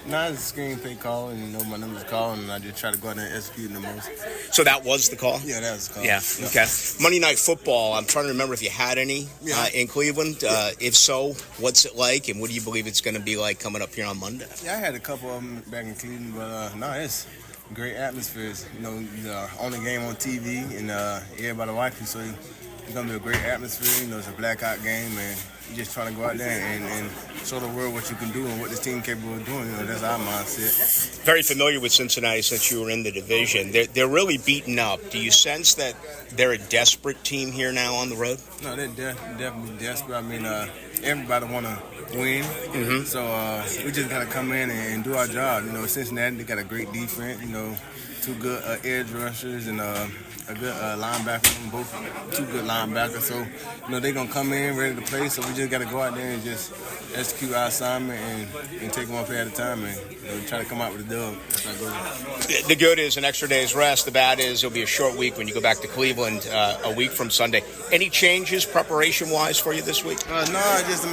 now it's a screen play call, and my number's called, and I just try to go out there and execute the most. So that was the call? Yeah, that was the call. Yeah, okay. Monday Night Football, I'm trying to remember if you had any in Cleveland. If so, what's it like, and what do you believe it's going to be like coming up here on Monday? Yeah, I had a couple of them back in Cleveland, but it's great atmospheres. Only game on TV, and everybody watching, so it's going to be a great atmosphere. It's a blackout game, and you're just trying to go out there and show the world what you can do and what this team capable of doing. That's our mindset. Very familiar with Cincinnati since you were in the division. They're really beaten up. Do you sense that they're a desperate team here now on the road? No, they're definitely desperate. I mean, everybody want to win. Mm-hmm. So we just got to come in and do our job. Cincinnati, they got a great defense, 2 good edge rushers and a good linebacker, both 2 good linebackers. So, they're going to come in ready to play. So we just got to go out there and just execute our assignment and take one play at a time and try to come out with a dub. That's our goal. The good is an extra day's rest. The bad is it'll be a short week when you go back to Cleveland a week from Sunday. Any changes preparation-wise for you this week? No, just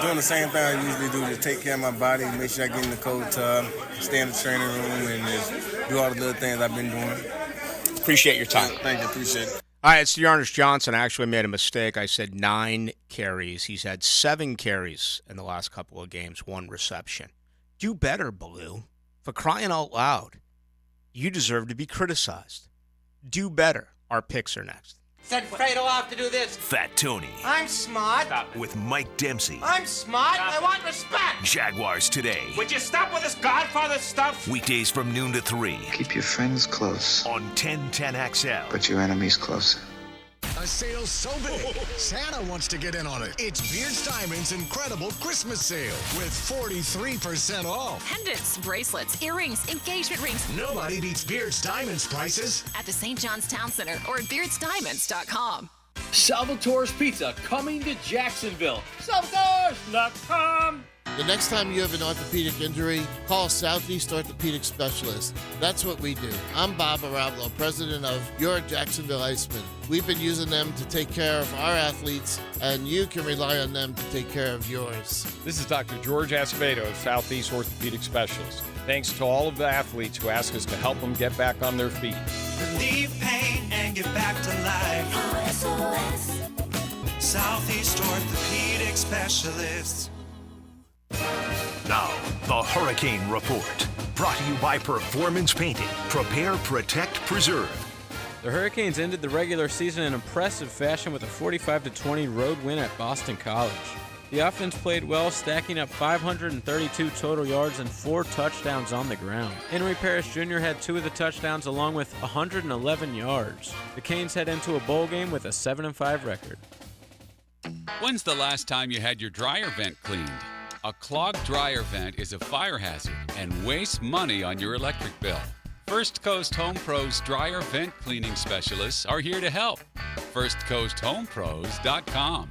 doing the same thing I usually do. Just take care of my body, make sure I get in the cold tub, stay in the training room, and just do all the little things I've been doing. Appreciate your time. Thank you. Appreciate it. All right, it's Dearness Johnson. I actually made a mistake. I said 9 carries. He's had 7 carries in the last couple of games, 1 reception. Do better, Ballou. For crying out loud, you deserve to be criticized. Do better. Our picks are next. Said Fredo off to do this. Fat Tony. I'm smart. With Mike Dempsey. I'm smart. I want respect. Jaguars today. Would you stop with this Godfather stuff? Weekdays from noon to 3. Keep your friends close. On 1010XL. But your enemies closer. A sale so big, Santa wants to get in on it. It's Beard's Diamonds' incredible Christmas sale with 43% off. Pendants, bracelets, earrings, engagement rings. Nobody beats Beard's Diamonds prices. At the St. John's Town Center or at beardsdiamonds.com. Salvatore's Pizza coming to Jacksonville. Salvatores.com. The next time you have an orthopedic injury, call Southeast Orthopedic Specialist. That's what we do. I'm Bob Arablo, president of Your Jacksonville Icemen. We've been using them to take care of our athletes, and you can rely on them to take care of yours. This is Dr. George Acevedo of Southeast Orthopedic Specialist. Thanks to all of the athletes who ask us to help them get back on their feet. Relieve pain and get back to life. SOS. Southeast Orthopedic Specialists. Now, the Hurricane Report. Brought to you by Performance Painting. Prepare, protect, preserve. The Hurricanes ended the regular season in impressive fashion with a 45-20 road win at Boston College. The offense played well, stacking up 532 total yards and 4 touchdowns on the ground. Henry Parrish Jr. had 2 of the touchdowns along with 111 yards. The Canes head into a bowl game with a 7-5 record. When's the last time you had your dryer vent cleaned? A clogged dryer vent is a fire hazard and wastes money on your electric bill. First Coast Home Pros dryer vent cleaning specialists are here to help. FirstCoastHomePros.com.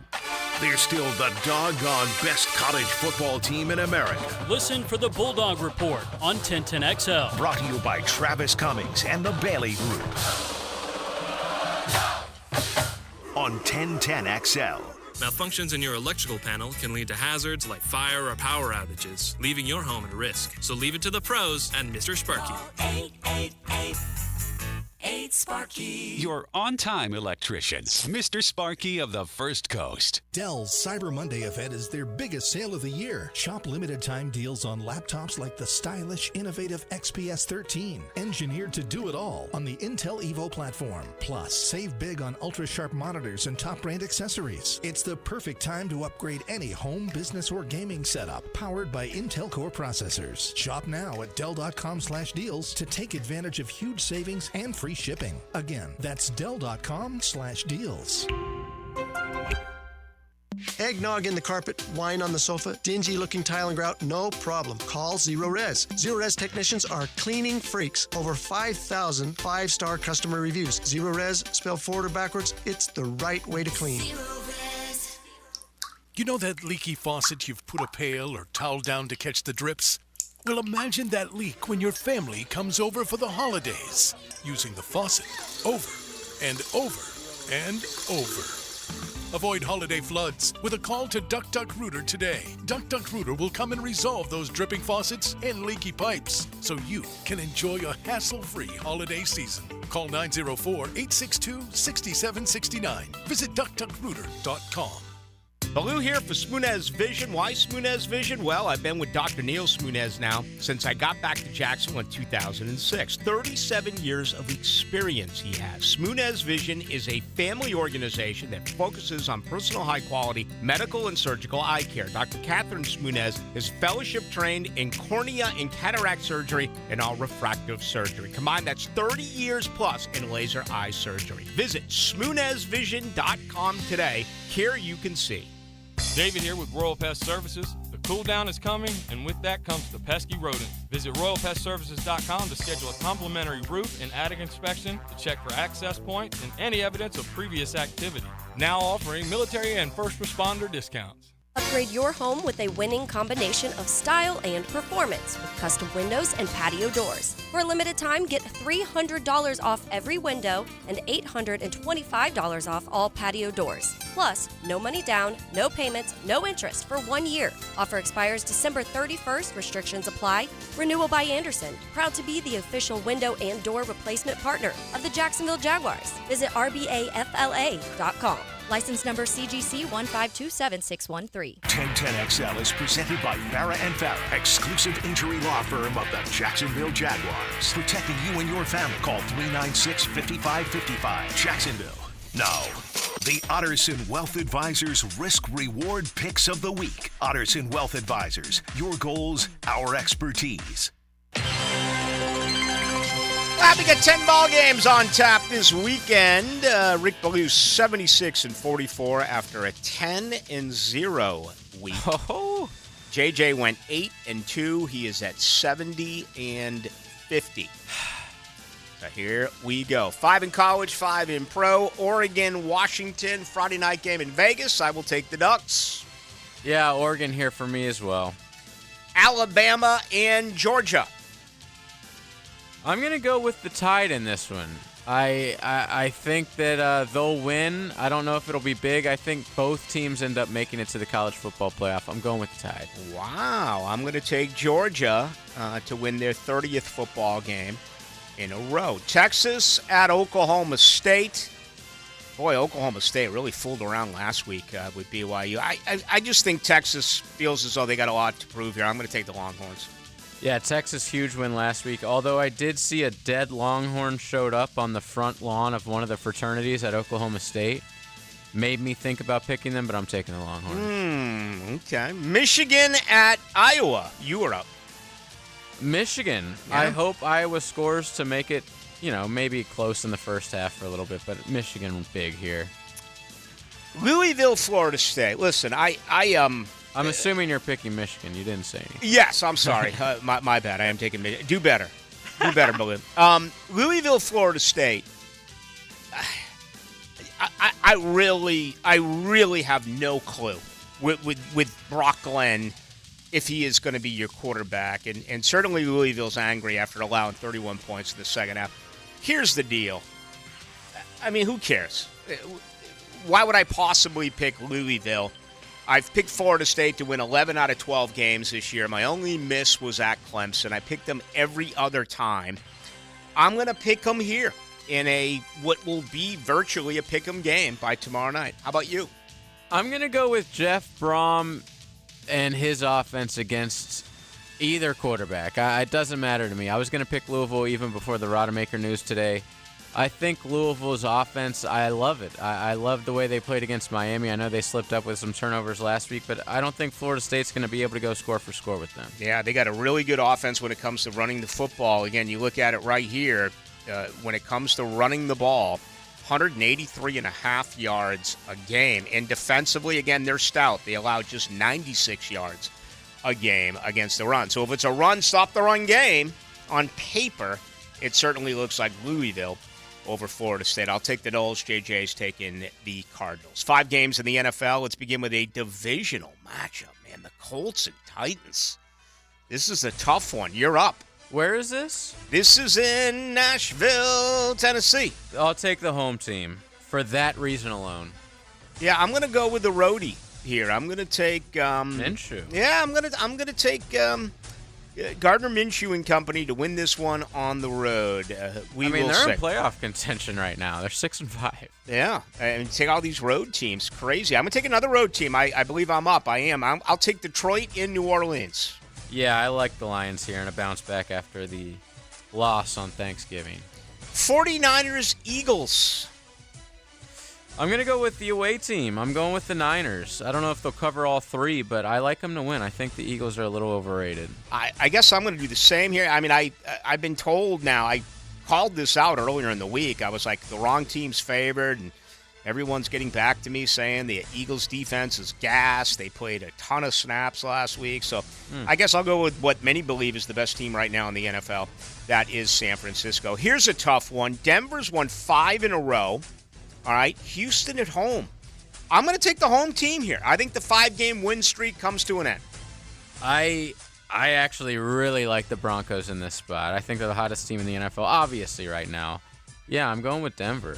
They're still the doggone best college football team in America. Listen for the Bulldog Report on 1010XL. Brought to you by Travis Cummings and the Bailey Group. On 1010XL. Malfunctions in your electrical panel can lead to hazards like fire or power outages, leaving your home at risk. So leave it to the pros and Mr. Sparky. 888 Meet Sparky. Your on-time electrician, Mr. Sparky of the First Coast. Dell's Cyber Monday event is their biggest sale of the year. Shop limited time deals on laptops like the stylish, innovative XPS 13, engineered to do it all on the Intel Evo platform. Plus, save big on ultra-sharp monitors and top brand accessories. It's the perfect time to upgrade any home, business, or gaming setup powered by Intel Core processors. Shop now at Dell.com/deals to take advantage of huge savings and free shipping. Again, that's Dell.com/deals. Eggnog in the carpet, wine on the sofa, dingy looking tile and grout, no problem. Call Zero Res. Zero Res technicians are cleaning freaks. Over 5,000 5-star customer reviews. Zero Res, spelled forward or backwards, it's the right way to clean. You know that leaky faucet you've put a pail or towel down to catch the drips? Well, imagine that leak when your family comes over for the holidays, using the faucet over and over and over. Avoid holiday floods with a call to Duck Duck Rooter today. Duck Duck Rooter will come and resolve those dripping faucets and leaky pipes so you can enjoy a hassle-free holiday season. Call 904-862-6769. Visit DuckDuckRooter.com. Ballou here for Smunez Vision. Why Smunez Vision? Well, I've been with Dr. Neil Smunez now since I got back to Jacksonville in 2006. 37 years of experience he has. Smunez Vision is a family organization that focuses on personal high-quality medical and surgical eye care. Dr. Catherine Smunez is fellowship trained in cornea and cataract surgery and all refractive surgery. Combined, that's 30 years plus in laser eye surgery. Visit SmunezVision.com today. Care you can see. David here with Royal Pest Services. The cool down is coming, and with that comes the pesky rodent. Visit RoyalPestServices.com to schedule a complimentary roof and attic inspection to check for access points and any evidence of previous activity. Now offering military and first responder discounts. Upgrade your home with a winning combination of style and performance with custom windows and patio doors. For a limited time, get $300 off every window and $825 off all patio doors. Plus, no money down, no payments, no interest for 1 year. Offer expires December 31st. Restrictions apply. Renewal by Anderson. Proud to be the official window and door replacement partner of the Jacksonville Jaguars. Visit rbafla.com. License number CGC 1527613. 1010XL is presented by Farah and Farah, exclusive injury law firm of the Jacksonville Jaguars. Protecting you and your family. Call 396-5555. Jacksonville. Now, the Otterson Wealth Advisors Risk Reward Picks of the Week. Otterson Wealth Advisors. Your goals, our expertise. We got 10 ball games on tap this weekend. Rick Ballou 76-44 after a 10-0 week. Oh. JJ went 8-2. He is at 70-50. So here we go. 5 in college, 5 in pro. Oregon, Washington, Friday night game in Vegas. I will take the Ducks. Yeah, Oregon here for me as well. Alabama and Georgia. I'm going to go with the Tide in this one. I think that they'll win. I don't know if it'll be big. I think both teams end up making it to the college football playoff. I'm going with the Tide. Wow. I'm going to take Georgia to win their 30th football game in a row. Texas at Oklahoma State. Boy, Oklahoma State really fooled around last week with BYU. I just think Texas feels as though they got a lot to prove here. I'm going to take the Longhorns. Yeah, Texas, huge win last week. Although I did see a dead Longhorn showed up on the front lawn of one of the fraternities at Oklahoma State. Made me think about picking them, but I'm taking the Longhorns. Okay. Michigan at Iowa. You are up. Michigan. Yeah. I hope Iowa scores to make it, maybe close in the first half for a little bit, but Michigan big here. Louisville, Florida State. Listen, I'm assuming you're picking Michigan. You didn't say anything. Yes, I'm sorry. My bad. I am taking Michigan. Do better. Do better, Ballou. Louisville, Florida State. I really have no clue with Brock Glenn if he is going to be your quarterback. And certainly Louisville's angry after allowing 31 points in the second half. Here's the deal. I mean, who cares? Why would I possibly pick Louisville? I've picked Florida State to win 11 out of 12 games this year. My only miss was at Clemson. I picked them every other time. I'm going to pick them here. in what will be virtually a pick'em game by tomorrow night. How about you? I'm going to go with Jeff Brom and his offense against either quarterback. It doesn't matter to me. I was going to pick Louisville even before the Rodemaker news today. I think Louisville's offense, I love it. I love the way they played against Miami. I know they slipped up with some turnovers last week, but I don't think Florida State's going to be able to go score for score with them. Yeah, they got a really good offense when it comes to running the football. Again, you look at it right here. When it comes to running the ball, 183.5 yards a game. And defensively, again, they're stout. They allow just 96 yards a game against the run. So if it's a run, stop the run game, on paper, it certainly looks like Louisville over Florida State. I'll take the Noles. JJ's taking the Cardinals. 5 games in the NFL. Let's begin with a divisional matchup, man. The Colts and Titans. This is a tough one. You're up. Where is this? This is in Nashville, Tennessee. I'll take the home team for that reason alone. Yeah, I'm going to go with the roadie here. I'm going to take Minshew. Yeah, I'm going to take Gardner Minshew and company to win this one on the road. They're say. in playoff contention right now. They're 6-5. Yeah, and take all these road teams. Crazy. I'm going to take another road team. I believe I'm up. I am. I'll take Detroit in New Orleans. Yeah, I like the Lions here and a bounce back after the loss on Thanksgiving. 49ers, Eagles. I'm going to go with the away team. I'm going with the Niners. I don't know if they'll cover all 3, but I like them to win. I think the Eagles are a little overrated. I guess I'm going to do the same here. I mean, I've been told now, I called this out earlier in the week. I was like, the wrong team's favored, and everyone's getting back to me saying the Eagles' defense is gassed. They played a ton of snaps last week. So I guess I'll go with what many believe is the best team right now in the NFL. That is San Francisco. Here's a tough one. Denver's won 5 in a row. All right, Houston at home. I'm going to take the home team here. I think the 5-game win streak comes to an end. I actually really like the Broncos in this spot. I think they're the hottest team in the NFL, obviously, right now. Yeah, I'm going with Denver.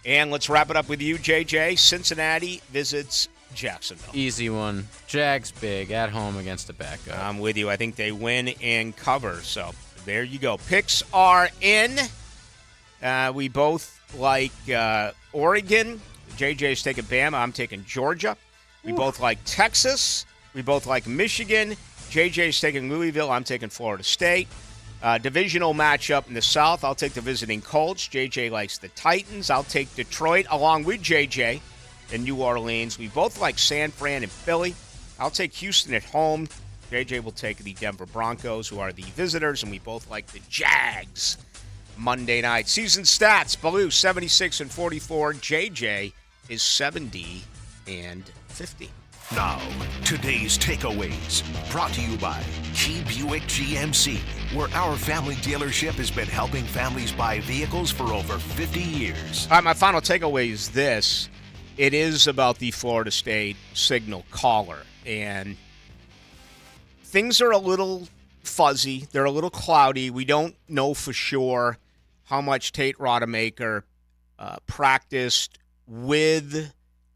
And let's wrap it up with you, JJ. Cincinnati visits Jacksonville. Easy one. Jags big at home against a backup. I'm with you. I think they win and cover. So there you go. Picks are in. We both like Oregon. JJ's taking Bama. I'm taking Georgia. We both like Texas. We both like Michigan. JJ's taking Louisville. I'm taking Florida State. Divisional matchup in the South. I'll take the visiting Colts. JJ likes the Titans. I'll take Detroit along with JJ in New Orleans. We both like San Fran and Philly. I'll take Houston at home. JJ will take the Denver Broncos, who are the visitors, and we both like the Jags Monday night. Season stats: Ballou 76-44. JJ is 70-50. Now, today's takeaways, brought to you by Key Buick GMC, where our family dealership has been helping families buy vehicles for over 50 years. All right, my final takeaway is this. It is about the Florida State signal caller, and things are a little fuzzy. They're a little cloudy. We don't know for sure how much Tate Rodemaker practiced with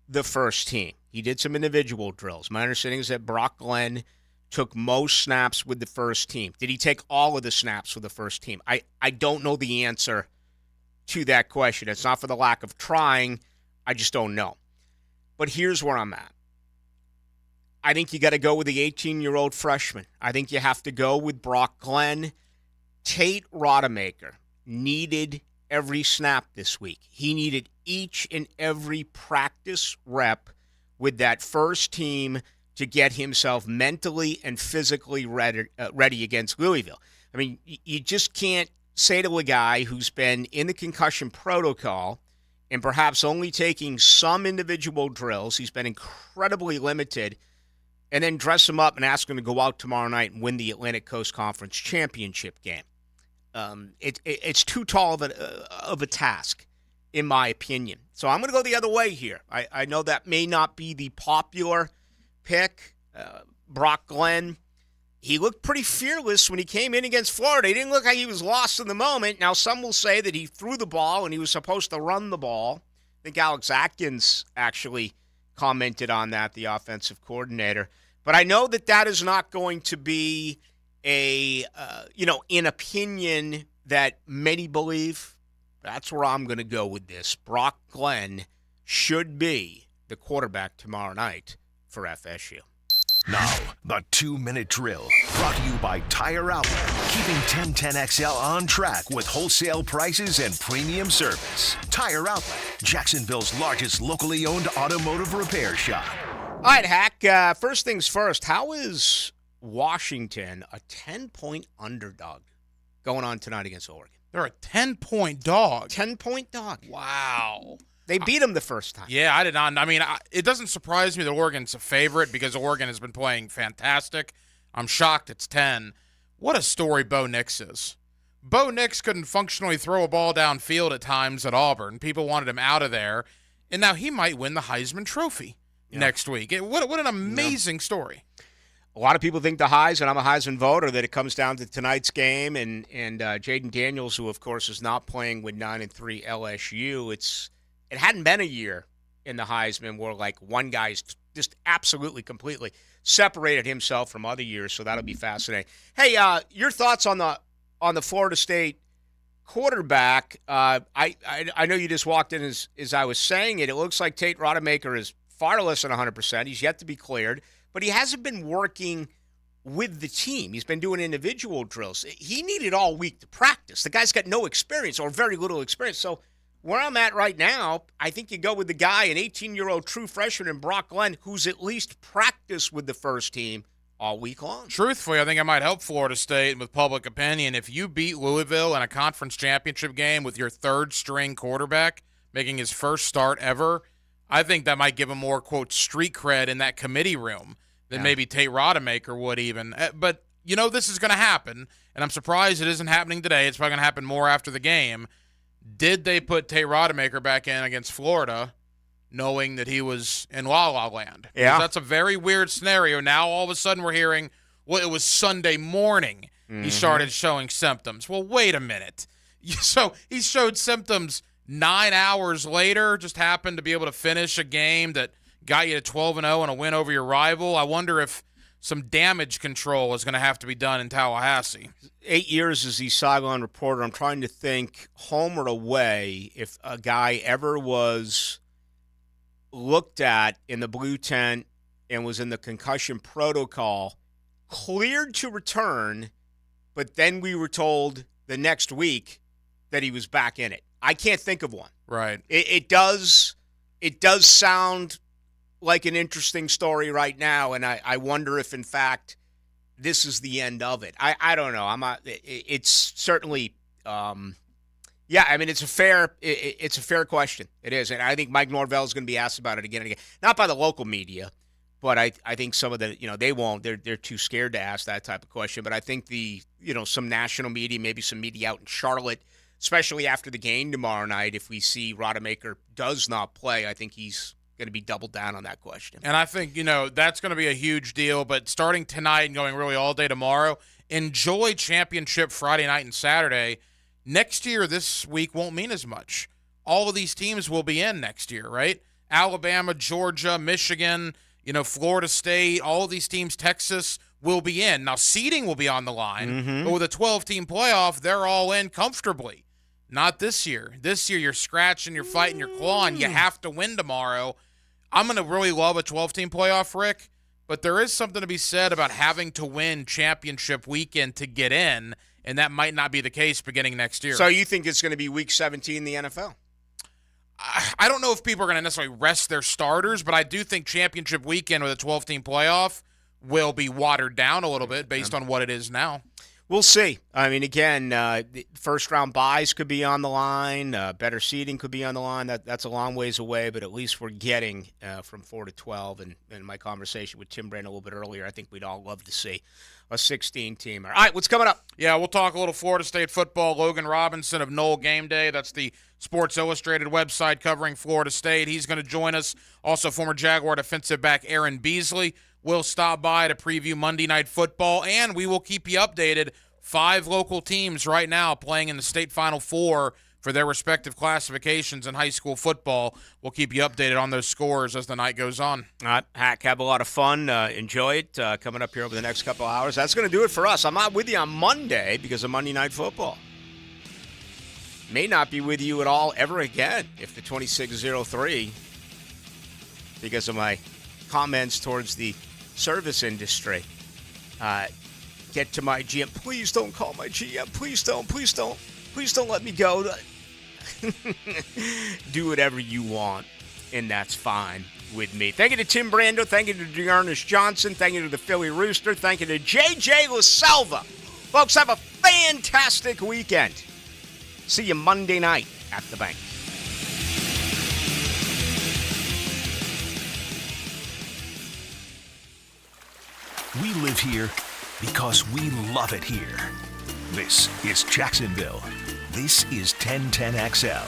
the first team. He did some individual drills. My understanding is that Brock Glenn took most snaps with the first team. Did he take all of the snaps with the first team? I don't know the answer to that question. It's not for the lack of trying. I just don't know. But here's where I'm at. I think you got to go with the 18-year-old freshman. I think you have to go with Brock Glenn. Tate Rodemaker needed every snap this week. He needed each and every practice rep with that first team to get himself mentally and physically ready against Louisville. I mean, you just can't say to a guy who's been in the concussion protocol and perhaps only taking some individual drills, he's been incredibly limited, and then dress him up and ask him to go out tomorrow night and win the Atlantic Coast Conference championship game. It's too tall of a task, in my opinion. So I'm going to go the other way here. I know that may not be the popular pick. Brock Glenn, he looked pretty fearless when he came in against Florida. He didn't look like he was lost in the moment. Now, some will say that he threw the ball and he was supposed to run the ball. I think Alex Atkins actually commented on that, the offensive coordinator. But I know that is not going to be an opinion that many believe. That's where I'm going to go with this. Brock Glenn should be the quarterback tomorrow night for FSU. Now, the 2-minute drill, brought to you by Tire Outlet, keeping 1010XL on track with wholesale prices and premium service. Tire Outlet, Jacksonville's largest locally owned automotive repair shop. All right, Hack, first things first, how is Washington a 10-point underdog going on tonight against Oregon? They're a 10-point dog. 10-point dog. Wow. They beat them the first time. Yeah, I did not. I mean, it doesn't surprise me that Oregon's a favorite because Oregon has been playing fantastic. I'm shocked it's 10. What a story Bo Nix is. Bo Nix couldn't functionally throw a ball downfield at times at Auburn. People wanted him out of there. And now he might win the Heisman Trophy next week. What an amazing story. A lot of people think the Heisman, and I'm a Heisman voter, that it comes down to tonight's game and Jaden Daniels, who, of course, is not playing with 9-3 LSU. It hadn't been a year in the Heisman where, like, one guy's just absolutely, completely separated himself from other years, so that'll be fascinating. Hey, your thoughts on the Florida State quarterback? I know you just walked in as I was saying it. It looks like Tate Rodemaker is far less than 100%. He's yet to be cleared, but he hasn't been working with the team. He's been doing individual drills. He needed all week to practice. The guy's got no experience or very little experience, so where I'm at right now, I think you go with the guy, an 18-year-old true freshman in Brock Glenn, who's at least practiced with the first team all week long. Truthfully, I think it might help Florida State with public opinion. If you beat Louisville in a conference championship game with your third-string quarterback making his first start ever, I think that might give him more, quote, street cred in that committee room than maybe Tate Rodemaker would even. But, this is going to happen, and I'm surprised it isn't happening today. It's probably going to happen more after the game. Did they put Tate Rodemaker back in against Florida knowing that he was in La La Land? Yeah. That's a very weird scenario. Now all of a sudden we're hearing, it was Sunday morning he started showing symptoms. Well, wait a minute. So he showed symptoms 9 hours later, just happened to be able to finish a game that got you to 12-0 and a win over your rival. I wonder if some damage control is going to have to be done in Tallahassee. 8 years as the sideline reporter, I'm trying to think, home or away, if a guy ever was looked at in the blue tent and was in the concussion protocol, cleared to return, but then we were told the next week that he was back in it. I can't think of one. Right. It does sound like an interesting story right now, and I wonder if, in fact, this is the end of it. I don't know. It's certainly, it's a fair question. It is, and I think Mike Norvell is going to be asked about it again and again. Not by the local media, but I think some of the, they won't. They're too scared to ask that type of question. But I think some national media, maybe some media out in Charlotte, especially after the game tomorrow night, if we see Rodemaker does not play, I think he's going to be doubled down on that question. And I think, that's going to be a huge deal. But starting tonight and going really all day tomorrow, enjoy championship Friday night and Saturday. Next year, this week won't mean as much. All of these teams will be in next year, right? Alabama, Georgia, Michigan, Florida State, all of these teams, Texas, will be in. Now, seeding will be on the line, but with a 12-team playoff, they're all in comfortably. Not this year. This year, you're scratching, you're fighting, you're clawing. You have to win tomorrow. I'm going to really love a 12-team playoff, Rick, but there is something to be said about having to win championship weekend to get in, and that might not be the case beginning next year. So you think it's going to be Week 17 in the NFL? I don't know if people are going to necessarily rest their starters, but I do think championship weekend with a 12-team playoff will be watered down a little bit based on what it is now. We'll see. I mean, again, the first-round buys could be on the line. Better seeding could be on the line. That's a long ways away, but at least we're getting from 4 to 12. And in my conversation with Tim Brand a little bit earlier, I think we'd all love to see a 16-teamer. All right, what's coming up? Yeah, we'll talk a little Florida State football. Logan Robinson of Knoll Game Day. That's the Sports Illustrated website covering Florida State. He's going to join us. Also, former Jaguar defensive back Aaron Beasley will stop by to preview Monday Night Football, and we will keep you updated. 5 local teams right now playing in the state Final Four for their respective classifications in high school football. We'll keep you updated on those scores as the night goes on. All right, Hack, have a lot of fun. Enjoy it coming up here over the next couple of hours. That's going to do it for us. I'm not with you on Monday because of Monday Night Football. may not be with you at all ever again if the 2603, because of my comments towards the service industry, get to my GM. Please don't call my GM. Please don't let me go. Do whatever you want, and that's fine with me. Thank you to Tim Brando. Thank you to Dearness Johnson. Thank you to the Philly Rooster. Thank you to JJ LaSalva. Folks, have a fantastic weekend. See you Monday night at the bank. We live here because we love it here. This is Jacksonville. This is 1010XL.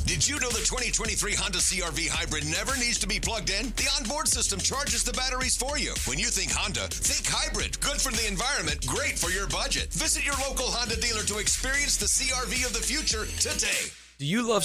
Did you know the 2023 Honda CR-V Hybrid never needs to be plugged in? The onboard system charges the batteries for you. When you think Honda, think hybrid. Good for the environment, great for your budget. Visit your local Honda dealer to experience the CR-V of the future today. Do you love